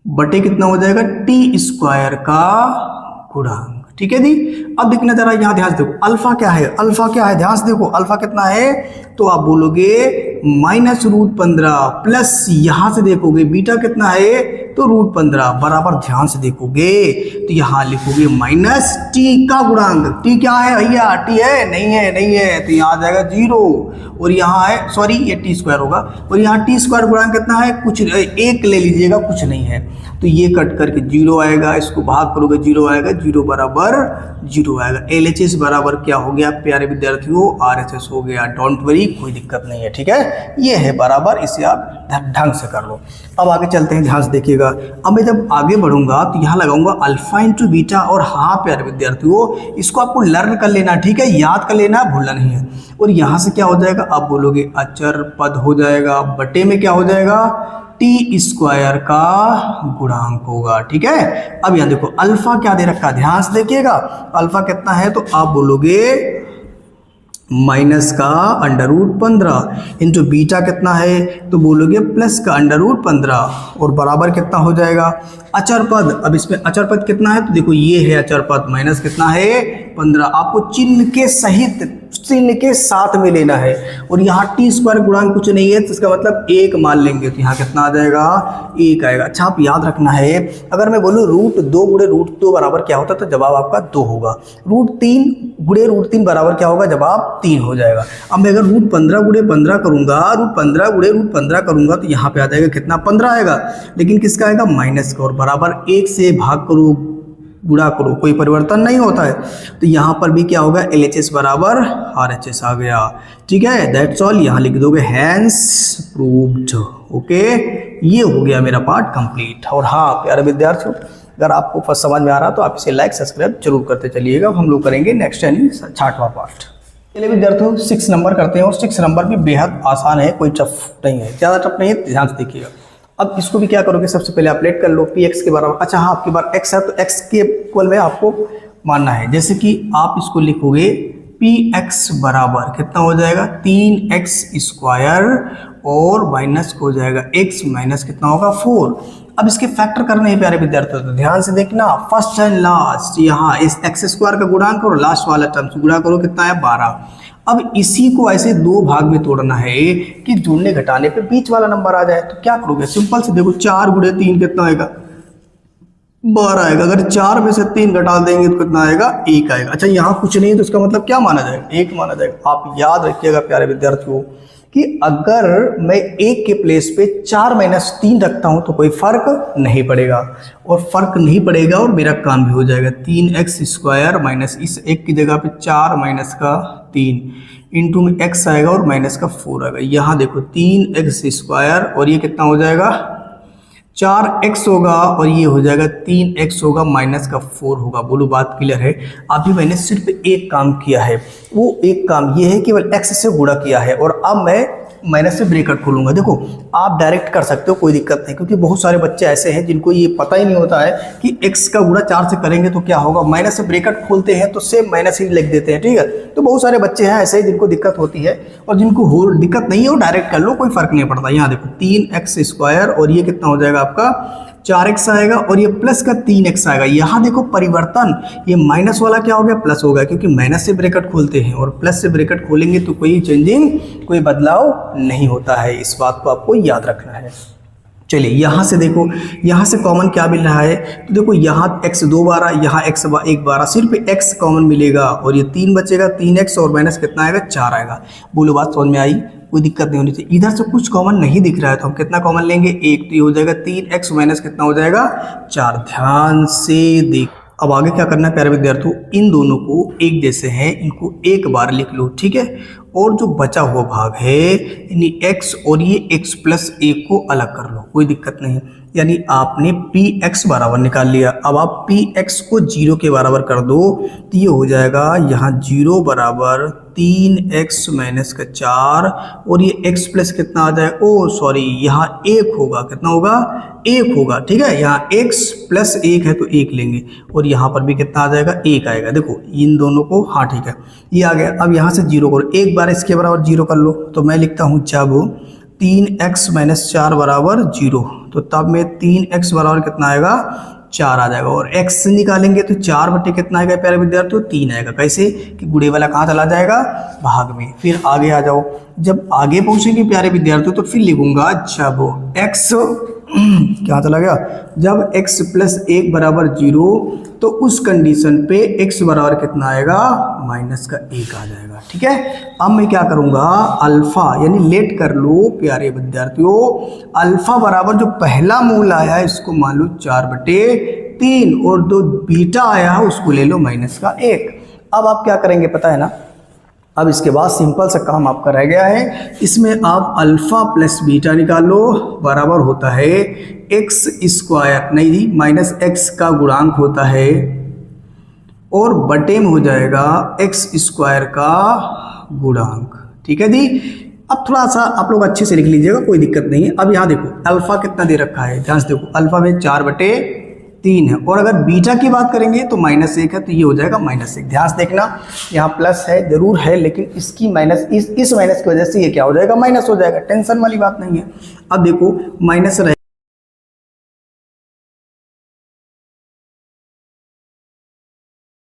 बटे कितना हो जाएगा, टी स्क्वायर का गुणांक, ठीक है दी। अब देखना जरा यहाँ ध्यान से देखो, अल्फा क्या है, ध्यान से देखो, अल्फा कितना है, तो आप बोलोगे माइनस रूट 15 प्लस यहाँ से देखोगे बीटा कितना है, तो रूट 15 बराबर, ध्यान से देखोगे तो यहाँ लिखोगे माइनस टी का गुणांक। टी क्या है भैया, टी है, नहीं है, तो यहाँ आ जाएगा 0, और यहाँ है, सॉरी ये टी स्क्वायर होगा, और यहाँ टी स्क्वायर गुणांक कितना है, कुछ एक ले लीजिएगा, कुछ नहीं है, तो ये कट करके 0 आएगा, इसको भाग करोगे 0 आएगा, 0 बराबर 0 आएगा। LHS बराबर क्या हो गया प्यारे विद्यार्थियों, RHS हो गया। डोंट वरी, कोई दिक्कत नहीं है, ठीक है, ये है बराबर, इसे आप ढंग से कर लो। अब आगे चलते हैं, ध्यान से देखिएगा। अब मैं जब आगे बढ़ूंगा तो यहाँ लगाऊंगा अल्फा इंटू बीटा, और हाँ प्यारे विद्यार्थियों इसको आपको लर्न कर लेना, ठीक है, याद कर लेना, भूलना नहीं है। और यहाँ से क्या हो जाएगा, आप बोलोगे अचर पद हो जाएगा, बटे में क्या हो जाएगा, टी स्क्वायर का गुणांक होगा, ठीक है। अब यहाँ देखो अल्फा क्या दे रखा है, ध्यान से देखिएगा, अल्फा कितना है, तो आप बोलोगे माइनस का अंडर रूट 15 इंटू बीटा कितना है, तो बोलोगे प्लस का अंडर रूट 15, और बराबर कितना हो जाएगा, अचर पद। अब इसमें अचर पद कितना है, तो देखो ये है अचर पद, माइनस कितना है, 15। आपको चिन्ह के सहित, चिन्ह के साथ में लेना है, और यहाँ टी स्क्वायर गुणांक कुछ नहीं है, तो इसका मतलब 1 मान लेंगे, तो यहाँ कितना आ जाएगा, 1 आएगा। अच्छा आप याद रखना है, अगर मैं बोलूँ रूट 2 गुणे रूट 2 बराबर क्या होता है, तो जवाब आपका 2 होगा। रूट 3 गुणे रूट 3 बराबर क्या होगा, जवाब 3 हो जाएगा। अब मैं अगर रूट 15 गुणे 15 करूंगा, रूट 15 गुणे रूट 15 करूंगा, तो यहाँ पे आ जाएगा कितना, 15 आएगा, लेकिन किसका आएगा, माइनस का, और बराबर 1 से भाग करो, गुणा करो, कोई परिवर्तन नहीं होता है, तो यहाँ पर भी क्या होगा, LHS बराबर RHS आ गया, ठीक है। दैट्स ऑल, यहाँ लिख दोगे हैंस प्रूव्ड, ओके। ये हो गया मेरा पार्ट कंप्लीट। और हाँ प्यारे विद्यार्थियों, अगर आपको फर्स्ट समझ में आ रहा तो आप इसे लाइक सब्सक्राइब जरूर करते चलिएगा। हम लोग करेंगे नेक्स्ट यानी 60वां पार्ट। चलिए विद्यार्थियों 6 नंबर करते हैं, और 6 नंबर भी बेहद आसान है, कोई टफ नहीं है, ज़्यादा टफ नहीं है, ध्यान से देखिएगा। अब इसको भी क्या करोगे, सबसे पहले आप लेट कर लो px के बराबर। अच्छा हाँ, आपके बार x है तो x के इक्वल में आपको मानना है, जैसे कि आप इसको लिखोगे px बराबर कितना हो जाएगा, 3x स्क्वायर, और माइनस हो जाएगा x माइनस कितना होगा, 4। अब इसके फैक्टर करने हैं प्यारे विद्यार्थियों, तो ध्यान से देखना, फर्स्ट एंड लास्ट, यहाँ इस x स्क्वायर का गुणा करो, लास्ट वाला टर्म गुणा करो, कितना है, 12। अब इसी को ऐसे 2 भाग में तोड़ना है कि जोड़ने घटाने पे बीच वाला नंबर आ जाए। तो क्या करोगे, सिंपल से देखो, 4 गुणे 3 कितना आएगा, 12 आएगा। अगर 4 में से 3 घटा देंगे तो कितना आएगा, 1 आएगा। अच्छा यहाँ कुछ नहीं है तो इसका मतलब क्या माना जाएगा, 1 माना जाएगा। आप याद रखिएगा प्यारे विद्यार्थियों, कि अगर मैं एक के प्लेस पे 4-3 रखता हूं तो कोई फर्क नहीं पड़ेगा, और फर्क नहीं पड़ेगा और मेरा काम भी हो जाएगा। 3x² माइनस इस एक की जगह पे 4 माइनस का 3 इंटू में x आएगा और माइनस का 4 आएगा। यहाँ देखो 3x² और ये कितना हो जाएगा 4x होगा, और ये हो जाएगा 3x होगा माइनस का 4 होगा। बोलो बात क्लियर है। अभी मैंने सिर्फ एक काम किया है, वो एक काम ये है केवल x से गुणा किया है, और अब मैं माइनस से ब्रैकेट खोलूंगा। देखो आप डायरेक्ट कर सकते हो, कोई दिक्कत नहीं, क्योंकि बहुत सारे बच्चे ऐसे हैं जिनको ये पता ही नहीं होता है कि x का गुणा 4 से करेंगे तो क्या होगा। माइनस से ब्रैकेट खोलते हैं तो सेम माइनस ही लिख देते हैं, ठीक है। तो बहुत सारे बच्चे हैं ऐसे ही जिनको दिक्कत होती है, और जिनको हो दिक्कत नहीं है वो डायरेक्ट कर लो, कोई फर्क नहीं पड़ता। यहाँ देखो 3x² और ये कितना हो जाएगा आपका 4x आएगा, और ये प्लस का 3x आएगा। यहाँ देखो परिवर्तन, ये माइनस वाला क्या हो गया प्लस हो गया, क्योंकि माइनस से ब्रैकेट खोलते हैं और प्लस से ब्रैकेट खोलेंगे तो कोई चेंजिंग, कोई बदलाव नहीं होता है। इस बात को आपको याद रखना है। चलिए यहाँ से देखो, यहाँ से कॉमन क्या मिल रहा है, तो देखो यहाँ x 2 बार, यहाँ x 1 बार, सिर्फ x कॉमन मिलेगा और ये 3 बचेगा, 3x और माइनस कितना आएगा 4 आएगा। बोलो बात समझ में आई, कोई दिक्कत नहीं होनी चाहिए। इधर से कुछ कॉमन नहीं दिख रहा है तो हम कितना कॉमन लेंगे 1, तो ये हो जाएगा 3x माइनस कितना हो जाएगा 4। ध्यान से देख, अब आगे क्या करना है प्यारे विद्यार्थियों, इन दोनों को एक जैसे हैं, इनको एक बार लिख लो, ठीक है। और जो बचा हुआ भाग है यानी x और ये x प्लस 1 को अलग कर लो, कोई दिक्कत नहीं है। यानी आपने px बराबर निकाल लिया। अब आप px को 0 के बराबर कर दो तो ये हो जाएगा यहाँ 0 बराबर 3x माइनस का 4, और ये x प्लस कितना आ जाएगा, ओ सॉरी यहाँ 1 होगा, कितना होगा 1 होगा, ठीक है। यहाँ x प्लस 1 है तो 1 लेंगे, और यहाँ पर भी कितना आ जाएगा 1 आएगा। देखो इन दोनों को, हाँ ठीक है ये आ गया। अब यहाँ से 0 करो, एक बार इसके बराबर 0 कर लो, तो मैं लिखता हूँ जब 3x माइनस 4 बराबर 0, तो तब में 3x बराबर कितना आएगा 4 आ जाएगा, और x निकालेंगे तो 4 बटे कितना आएगा प्यारे विद्यार्थियों 3 आएगा। कैसे कि गुणे वाला कहाँ चला जाएगा भाग में। फिर आगे आ जाओ, जब आगे पहुंचेंगे प्यारे विद्यार्थियों तो फिर लिखूंगा जब x क्या चला गया, जब x प्लस 1 बराबर 0, तो उस कंडीशन पे x बराबर कितना आएगा माइनस का 1 आ जाएगा, ठीक है। अब मैं क्या करूंगा अल्फा यानी लेट कर लो प्यारे विद्यार्थियों, अल्फा बराबर जो पहला मूल आया है इसको मान लो 4/3, और जो बीटा आया है उसको ले लो माइनस का 1। अब आप क्या करेंगे पता है ना, अब इसके बाद सिंपल सा काम आपका रह गया है, इसमें आप अल्फा प्लस बीटा निकालो, बराबर होता है x², नहीं जी माइनस x का गुणांक होता है, और बटे में हो जाएगा x² का गुणांक, ठीक है जी। अब थोड़ा सा आप लोग अच्छे से लिख लीजिएगा, कोई दिक्कत नहीं है। अब यहाँ देखो अल्फा कितना दे रखा है, ध्यान से देखो अल्फा में 4/3 है, और अगर बीटा की बात करेंगे तो -1 है, तो ये हो जाएगा -1। ध्यान से देखना यहाँ प्लस है जरूर है, लेकिन इसकी माइनस इस माइनस की वजह से ये क्या हो जाएगा माइनस हो जाएगा, टेंशन वाली बात नहीं है। अब देखो माइनस रहे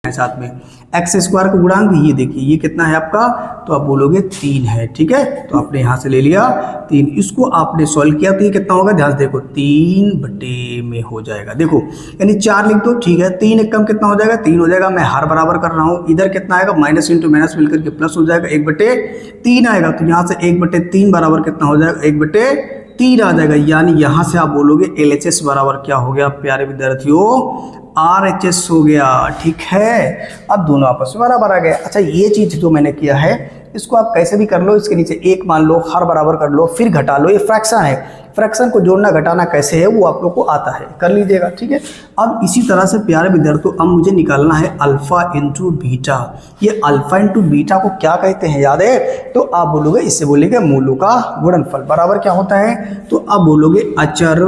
साथ में x² का गुणांक ये देखिए ये कितना है आपका, तो आप बोलोगे 3 है, ठीक है। तो आपने यहाँ से ले लिया 3, इसको आपने सॉल्व किया तो ये कितना होगा, ध्यान से देखो 3 बटे में हो जाएगा। देखो यानी 4 लिख दो, ठीक है। 3 एक कम कितना हो जाएगा 3 हो जाएगा, मैं हर बराबर कर रहा हूँ। इधर कितना आएगा माइनस इंटू माइनस मिलकर के प्लस हो जाएगा, 1/3 आएगा, तो यहाँ से 1/3 बराबर कितना हो जाएगा 1/3 आ जाएगा। यानी यहाँ से आप बोलोगे LHS बराबर क्या हो गया प्यारे विद्यार्थियों RHS हो गया, ठीक है। अब दोनों आपस में बराबर आ गए। अच्छा ये चीज जो मैंने किया है इसको आप कैसे भी कर लो, इसके नीचे 1 मान लो, हर बराबर कर लो, फिर घटा लो, ये फ्रैक्शन है, फ्रैक्शन को जोड़ना घटाना कैसे है वो आप लोग को आता है, कर लीजिएगा, ठीक है। अब इसी तरह से प्यारे विद्यार्थियों अब मुझे निकालना है अल्फा इंटू बीटा। ये अल्फा इंटू बीटा को क्या कहते हैं याद है, तो आप बोलोगे इससे बोलेंगे मूलों का गुणनफल, बराबर क्या होता है, तो आप बोलोगे अचर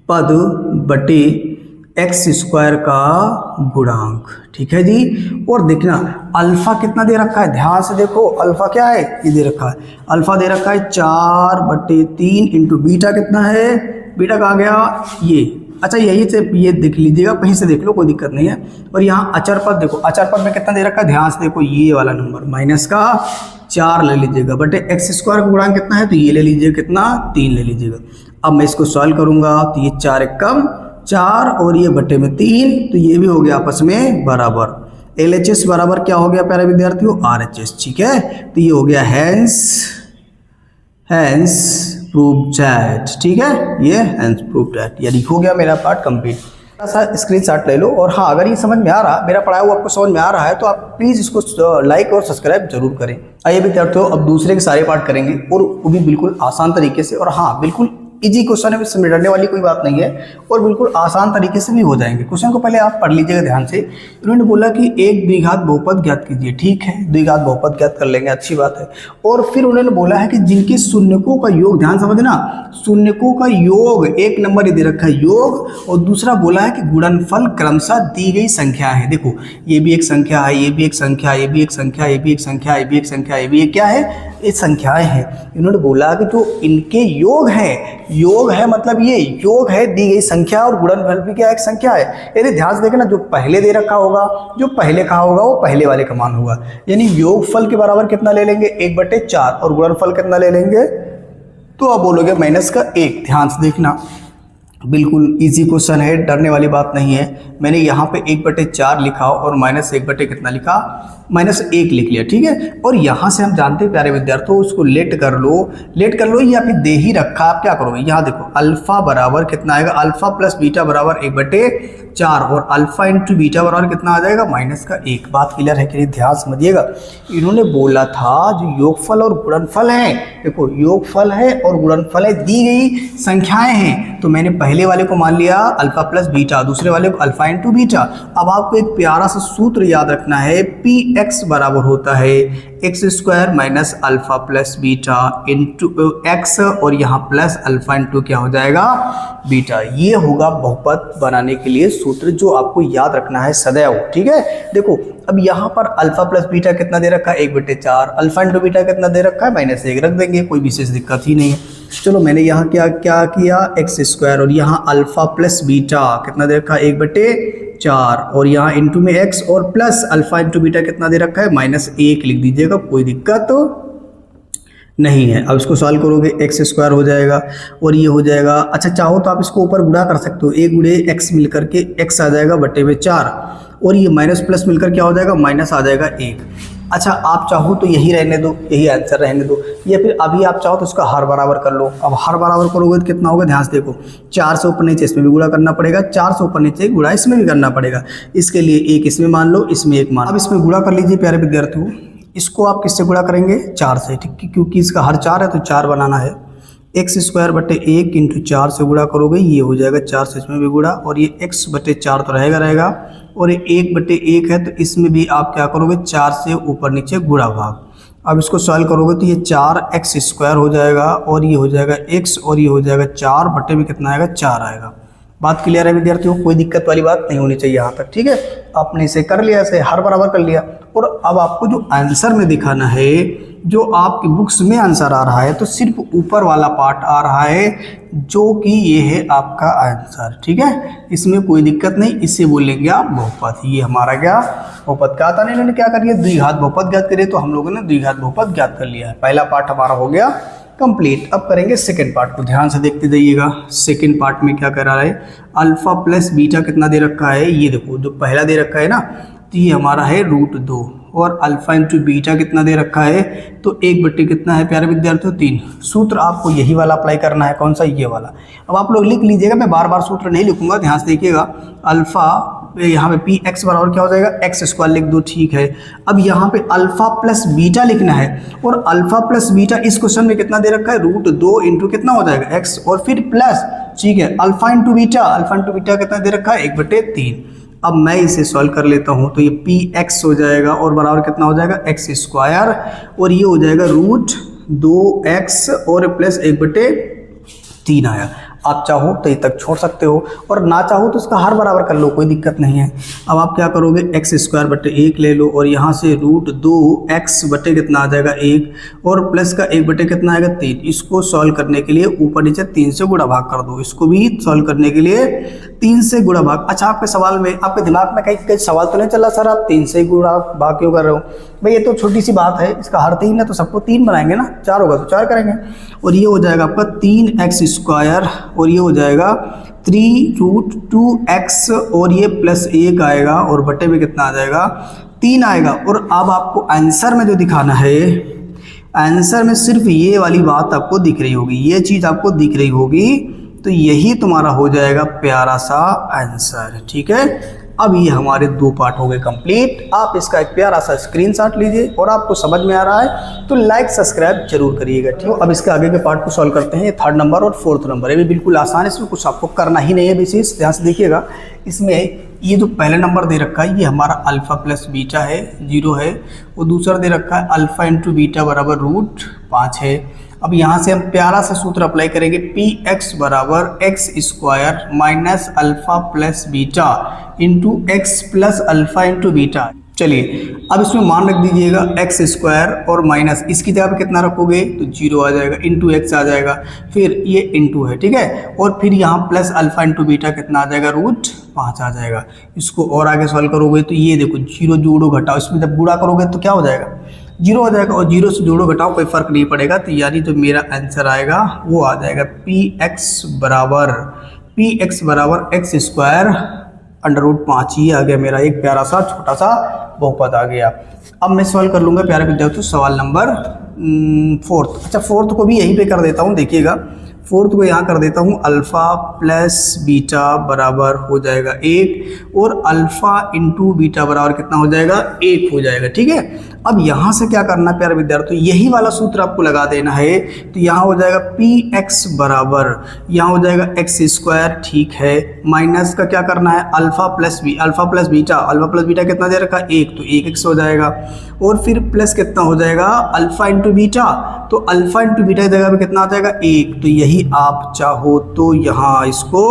पद बटे x² का गुणांक, ठीक है जी। और देखना अल्फा कितना दे रखा है, ध्यान से देखो अल्फा क्या है, ये दे रखा है, अल्फा दे रखा है 4/3 इंटू बीटा कितना है, बीटा कहाँ गया ये, अच्छा यही से ये देख लीजिएगा, कहीं से देख लो कोई दिक्कत नहीं है। और यहाँ अचर पद देखो, अचर पद में कितना दे रखा है, ध्यान से देखो ये वाला नंबर माइनस का 4 ले लीजिएगा, बटे x² का गुणांक कितना है, तो ये ले लीजिएगा कितना 3 ले लीजिएगा। अब मैं इसको सॉल्व करूंगा तो ये 4 एकम 4 और ये बटे में 3, तो ये भी हो गया आपस में बराबर। LHS बराबर क्या हो गया प्यारे विद्यार्थियों, RHS, ठीक है। तो ये हो गया हैंस प्रूव दैट, ठीक है, ये हैंस प्रूव दैट, ये हो गया मेरा पार्ट कंप्लीट। थोड़ा सा स्क्रीनशॉट ले लो। और हाँ, अगर ये समझ में आ रहा, मेरा पढ़ाया हुआ आपको समझ में आ रहा है तो आप प्लीज़ इसको लाइक और सब्सक्राइब जरूर करें। आइए विद्यार्थियों, अब दूसरे के सारे पार्ट करेंगे और वो भी बिल्कुल आसान तरीके से। और हाँ, बिल्कुल इजी क्वेश्चन है, इसमें डरने वाली कोई बात नहीं है और बिल्कुल आसान तरीके से भी हो जाएंगे। क्वेश्चन को पहले आप पढ़ लीजिएगा ध्यान से। इन्होंने बोला कि एक द्विघात बहुपद ज्ञात कीजिए, ठीक है, द्विघात बहुपद ज्ञात कर लेंगे, अच्छी बात है। और फिर उन्होंने बोला है कि जिनके शून्यकों का योग, ध्यान समझना, शून्यकों का योग, एक नंबर दे रखा है योग, और दूसरा बोला है कि गुणनफल क्रमशः दी गई संख्या है। देखो, ये भी एक संख्या है, ये भी एक संख्या, ये भी एक संख्या, ये भी एक संख्या, ये भी एक संख्या, ये भी एक क्या है, ये संख्याएं हैं। इन्होंने बोला कि जो इनके योग है मतलब ये योग है दी गई संख्या, और गुणनफल भी क्या एक संख्या है। यदि ध्यान से देखना, जो पहले दे रखा होगा, जो पहले कहा होगा वो पहले वाले का मान होगा। यानी योगफल के बराबर कितना ले लेंगे, 1/4, और गुणनफल कितना ले लेंगे, तो आप बोलोगे -1। ध्यान से देखना, बिल्कुल इजी क्वेश्चन है, डरने वाली बात नहीं है। मैंने यहाँ पे 1/4 लिखा और -1 कितना लिखा, -1 लिख लिया, ठीक है। और यहाँ से हम जानते हैं प्यारे विद्यार्थियों, उसको लेट कर लो, या फिर दे ही रखा, आप क्या करोगे, यहाँ देखो अल्फा बराबर कितना आएगा, अल्फा प्लस बीटा बराबर 1/4, और अल्फा इंटू बीटा बराबर कितना आ जाएगा, -1। बात क्लियर है कि नहीं, ध्यान समझिएगा। इन्होंने बोला था जो योगफल और गुणनफल है, देखो योगफल है और गुणनफल है, दी गई संख्याएं हैं, तो मैंने पहले वाले को मान लिया अल्फा प्लस बीटा, दूसरे वाले को अल्फा इंटू बीटा। अब आपको एक प्यारा सा सूत्र याद रखना है, Px बराबर होता है x² minus alpha plus beta into x, और यहाँ प्लस अल्फा इंटू क्या हो जाएगा, बीटा। ये होगा बहुपद बनाने के लिए सूत्र, जो आपको याद रखना है सदैव, ठीक है। देखो, अब यहाँ पर अल्फा प्लस बीटा कितना दे रखा है, 1/4, अल्फा इंटू बीटा कितना दे रखा है, -1 रख देंगे, कोई विशेष दिक्कत ही नहीं है। चलो, मैंने यहाँ क्या किया, x², और यहाँ अल्फा प्लस बीटा कितना दे रखा है, 1/4, और यहाँ इंटू में x, और प्लस अल्फा इंटू बीटा कितना दे रखा है, -1 लिख दीजिएगा, कोई दिक्कत तो नहीं है। अब इसको सॉल्व करोगे, x² हो जाएगा और ये हो जाएगा। अच्छा, चाहो तो आप इसको ऊपर गुणा कर सकते हो, 1 गुणे x मिलकर के x आ जाएगा /4, और ये माइनस प्लस मिलकर क्या हो जाएगा, माइनस आ जाएगा 1। अच्छा, आप चाहो तो यही रहने दो, यही आंसर रहने दो, या फिर अभी आप चाहो तो इसका हर बराबर कर लो। अब हर बराबर करोगे तो कितना होगा, ध्यान से देखो, 4 से ऊपर नीचे इसमें भी गुणा करना पड़ेगा, 4 से ऊपर नीचे गुणा इसमें भी करना पड़ेगा। इसके लिए 1 इसमें मान लो, इसमें 1 मान लो। अब इसमें गुणा कर लीजिए प्यारे विद्यार्थियों, इसको आप किससे गुणा करेंगे, 4 से, ठीक, क्योंकि इसका हर 4 है तो 4 बनाना है। x²/1 इंटू 4 से गुणा करोगे, ये हो जाएगा 4 से इसमें भी गुणा, और ये x/4 तो रहेगा, और ये 1/1 है तो इसमें भी आप क्या करोगे, 4 से ऊपर नीचे गुणा भाग। अब इसको सॉल्व करोगे तो ये 4x² हो जाएगा, और ये हो जाएगा x, और ये हो जाएगा 4 बटे में कितना आएगा, 4 आएगा। बात क्लियर है विद्यार्थियों, कोई दिक्कत वाली बात नहीं होनी चाहिए यहाँ तक, ठीक है। आपने इसे कर लिया, इसे हर बराबर कर लिया, और अब आपको जो आंसर में दिखाना है, जो आपकी बुक्स में आंसर आ रहा है, तो सिर्फ ऊपर वाला पार्ट आ रहा है, जो कि ये है आपका आंसर, ठीक है। इसमें कोई दिक्कत नहीं, इससे बोलेंगे आप बहुपद। ये हमारा क्या बहुपद का आता नहीं, इन्होंने क्या कर लिया, द्विघात बहुपद ज्ञात करिए, तो हम लोगों ने द्विघात बहुपद ज्ञात कर लिया है। पहला पार्ट हमारा हो गया कंप्लीट। अब करेंगे सेकंड पार्ट को, ध्यान से देखते जाइएगा। सेकंड पार्ट में क्या कर रहा है, अल्फा प्लस बीटा कितना दे रखा है, ये देखो, जो पहला दे रखा है ना, तो ये हमारा है √2, और अल्फा इंटू बीटा कितना दे रखा है, तो 1/, कितना है प्यारे विद्यार्थियों, 3। सूत्र आपको यही वाला अप्लाई करना है, कौन सा, ये वाला। अब आप लोग लिख लीजिएगा, मैं बार बार सूत्र नहीं लिखूंगा, ध्यान से देखिएगा। अल्फा, यहाँ पे Px बराबर क्या हो जाएगा, x² लिख दो, ठीक है। अब यहाँ पे अल्फा प्लस बीटा लिखना है, और अल्फा प्लस बीटा इस क्वेश्चन में कितना दे रखा है, √2 इंटू कितना हो जाएगा, x, और फिर प्लस, ठीक है, अल्फा इंटू बीटा कितना दे रखा है, 1/3। अब मैं इसे सॉल्व कर लेता हूँ, तो ये Px हो जाएगा, और बराबर कितना हो जाएगा, x², और ये हो जाएगा √2x, और प्लस 1/3 आया। आप चाहो तो ये तक छोड़ सकते हो, और ना चाहो तो इसका हर बराबर कर लो, कोई दिक्कत नहीं है। अब आप क्या करोगे, x²/1 ले लो, और यहाँ से √2x बटे कितना आ जाएगा, 1, और प्लस का 1 कितना आएगा, 3। इसको सॉल्व करने के लिए ऊपर नीचे 3 से गुणा भाग कर दो, इसको भी सॉल्व करने के लिए 3 से गुणा भाग। अच्छा, आपके सवाल में, आपके दिमाग में कहीं सवाल तो नहीं चल रहा, सर आप 3 से गुणा भाग क्यों कर रहे हो, भाई ये तो छोटी सी बात है, इसका हर 3 है तो सबको 3 बनाएंगे ना, 4 होगा तो 4 करेंगे, और ये हो जाएगा आपका 3x², और ये हो जाएगा 3√2x और ये +1 आएगा और बटे में कितना आ जाएगा 3 आएगा। और अब आपको आंसर में जो दिखाना है, आंसर में सिर्फ ये वाली बात आपको दिख रही होगी, ये चीज़ आपको दिख रही होगी, तो यही तुम्हारा हो जाएगा प्यारा सा आंसर। ठीक है, अब ये हमारे 2 पार्ट हो गए कंप्लीट। आप इसका एक प्यारा सा स्क्रीनशॉट लीजिए और आपको समझ में आ रहा है तो लाइक सब्सक्राइब जरूर करिएगा। ठीक है, अब इसके आगे के पार्ट को सॉल्व करते हैं। ये 3rd नंबर और 4th नंबर, ये भी बिल्कुल आसान है, इसमें कुछ आपको करना ही नहीं है विशेष। ध्यान से देखिएगा, इसमें ये जो पहला नंबर दे रखा है ये हमारा अल्फ़ा प्लस बीटा है, 0 है, और दूसरा दे रखा है अल्फ़ा इंटू बीटा बराबर √5 है। अब यहाँ से हम प्यारा सा सूत्र अप्लाई करेंगे, px बराबर x² minus alpha plus beta into x plus alpha into beta. चलिए अब इसमें मान रख दीजिएगा x² और माइनस इसकी जगह पे कितना रखोगे तो 0 आ जाएगा, इंटू एक्स आ जाएगा, फिर ये इंटू है, ठीक है, और फिर यहाँ प्लस अल्फ़ा इंटू बीटा कितना आ जाएगा √5 आ जाएगा। इसको और आगे सॉल्व करोगे तो ये देखो 0 जोड़ो घटाओ, इसमें जब गुणा करोगे तो क्या हो जाएगा 0 हो जाएगा, और 0 से जोड़ो घटाओ कोई फ़र्क नहीं पड़ेगा। तो यानी जो मेरा आंसर आएगा वो आ जाएगा px बराबर x² √5। ये आ गया मेरा एक प्यारा सा छोटा सा बहुपद आ गया। अब मैं सॉल्व कर लूँगा प्यारे विद्यार्थियों सवाल नंबर 4th। अच्छा 4th को भी यहीं पे कर देता हूँ, देखिएगा 4th को यहाँ कर देता हूँ, अल्फ़ा प्लस बीटा बराबर हो जाएगा 1 और अल्फ़ा इंटू बीटा बराबर कितना हो जाएगा 1 हो जाएगा। ठीक है, अब यहाँ से क्या करना है प्यारे विद्यार्थियों, यही वाला सूत्र आपको लगा देना है। तो यहाँ हो जाएगा px बराबर, यहाँ हो जाएगा x², ठीक है, माइनस का क्या करना है अल्फ़ा प्लस बीटा कितना दे रखा 1, तो 1x हो जाएगा, और फिर प्लस कितना हो जाएगा अल्फ़ा इंटू बीटा, तो अल्फ़ा इंटू बीटा की जगह पे कितना आ जाएगा 1। तो यही आप चाहो तो यहाँ इसको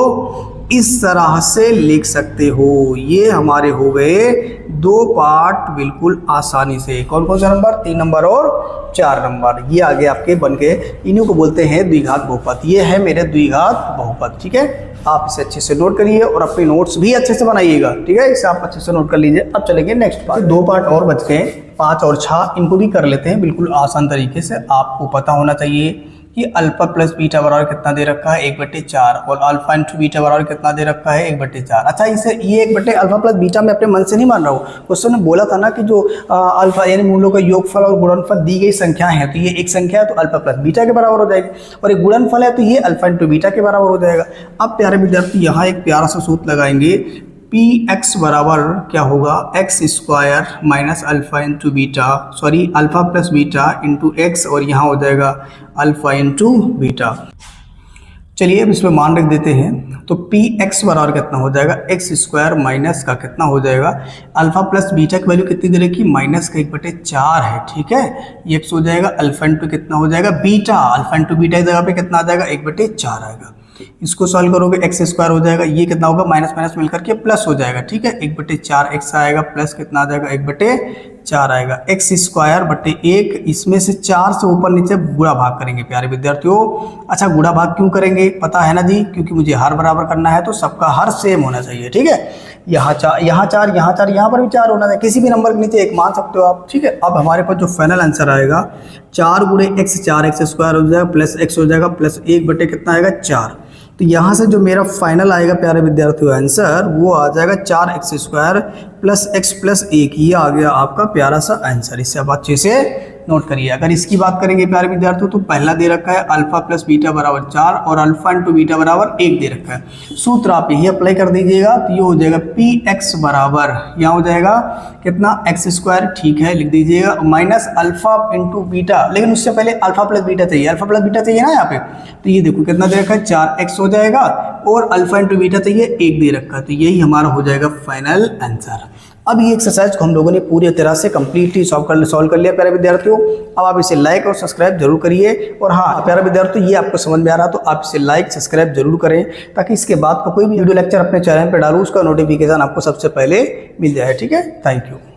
इस तरह से लिख सकते हो। ये हमारे हो गए 2 पार्ट बिल्कुल आसानी से। कौन कौन सा नंबर, 3 नंबर और 4 नंबर, ये आगे आपके बन गए। इन्हीं को बोलते हैं द्विघात बहुपद। ये है मेरे द्विघात बहुपद। ठीक है, आप इसे अच्छे से नोट करिए और अपने नोट्स भी अच्छे से बनाइएगा। ठीक है, इसे आप अच्छे से नोट कर लीजिए। अब चलेंगे नेक्स्ट पार्ट। 2 पार्ट और बच गए, 5 और 6, इनको भी कर लेते हैं बिल्कुल आसान तरीके से। आपको पता होना चाहिए कि अल्फ़ा प्लस बीटा बराबर कितना दे रखा है 1/4 और अल्फ़ा इंटू बीटा बराबर कितना दे रखा है 1/4। अच्छा, इसे ये 1 अल्फ़ा प्लस बीटा मैं अपने मन से नहीं मान रहा हूँ। क्वेश्चन ने बोला था ना कि जो अल्फ़ा यानी मूलों का योगफल और गुणनफल दी गई संख्याएं हैं, तो ये एक संख्या है तो अल्फ़ा प्लस बीटा के बराबर हो जाएगी, और एक गुणनफल है तो ये अल्फ़ा इंटू बीटा के बराबर हो जाएगा। अब प्यारे विद्यार्थी यहाँ एक प्यारा सा सूत्र लगाएंगे, px बराबर क्या होगा x² minus alpha into beta, sorry alpha plus beta into x, और यहाँ हो जाएगा अल्फ़ा इंटू बीटा। चलिए अब इसमें मान रख देते हैं, तो px बराबर कितना हो जाएगा x² माइनस का कितना हो जाएगा अल्फ़ा प्लस बीटा की वैल्यू कितनी दे रखी माइनस का 1/4 है। ठीक है, ये x हो जाएगा, अल्फ़ा इंटू कितना हो जाएगा बीटा, अल्फ़ा इंटू बीटा की जगह पे कितना आ जाएगा 1/4 आएगा। इसको सॉल्व करोगे x² हो जाएगा, ये कितना होगा माइनस माइनस मिलकर के प्लस हो जाएगा। ठीक है, 1/4 आएगा, प्लस कितना आ जाएगा 1/4 आएगा, x²/1, इसमें से 4 से ऊपर नीचे गुणा भाग करेंगे प्यारे विद्यार्थियों। अच्छा, गुणा भाग क्यों करेंगे पता है ना जी, क्योंकि मुझे हर बराबर करना है तो सबका हर सेम होना चाहिए। ठीक है, यहाँ 4 यहाँ 4 यहाँ 4 यहाँ पर भी 4 होना चाहिए, किसी भी नंबर के नीचे 1 मान सकते हो आप। ठीक है, अब हमारे पास जो फाइनल आंसर आएगा 4 × x 4x² हो जाएगा प्लस x हो जाएगा प्लस 1 कितना आएगा 4। तो यहाँ से जो मेरा फाइनल आएगा प्यारे विद्यार्थियों आंसर वो आ जाएगा 4x² प्लस x प्लस 1। ये आ गया आपका प्यारा सा आंसर। इससे आप अच्छे से नोट करिए। अगर इसकी बात करेंगे प्यारे विद्यार्थियों तो पहला दे रखा है अल्फ़ा प्लस बीटा बराबर 4 और अल्फ़ा इंटू बीटा बराबर 1 दे रखा है। सूत्र आप यही अप्लाई कर दीजिएगा तो ये हो जाएगा px बराबर, यहाँ हो जाएगा कितना x², ठीक है लिख दीजिएगा, माइनस अल्फ़ा इंटू बीटा, लेकिन उससे पहले अल्फ़ा प्लस बीटा चाहिए, अल्फ़ा प्लस बीटा चाहिए ना यहाँ पे। तो ये देखो कितना दे रखा है 4x हो जाएगा और अल्फ़ा इंटू बीटा चाहिए 1 दे रखा है। तो यही हमारा हो जाएगा फाइनल आंसर। अब ये एक्सरसाइज को हम लोगों ने पूरी तरह से कंप्लीटली सॉल्व कर लिया प्यारे विद्यार्थियों। अब आप इसे लाइक और सब्सक्राइब जरूर करिए। और हाँ प्यारे विद्यार्थियों, ये आपको समझ में आ रहा तो आप इसे लाइक सब्सक्राइब जरूर करें, ताकि इसके बाद का कोई भी वीडियो लेक्चर अपने चैनल पर डालूँ उसका नोटिफिकेशन आपको सबसे पहले मिल जाए। ठीक है, थैंक यू।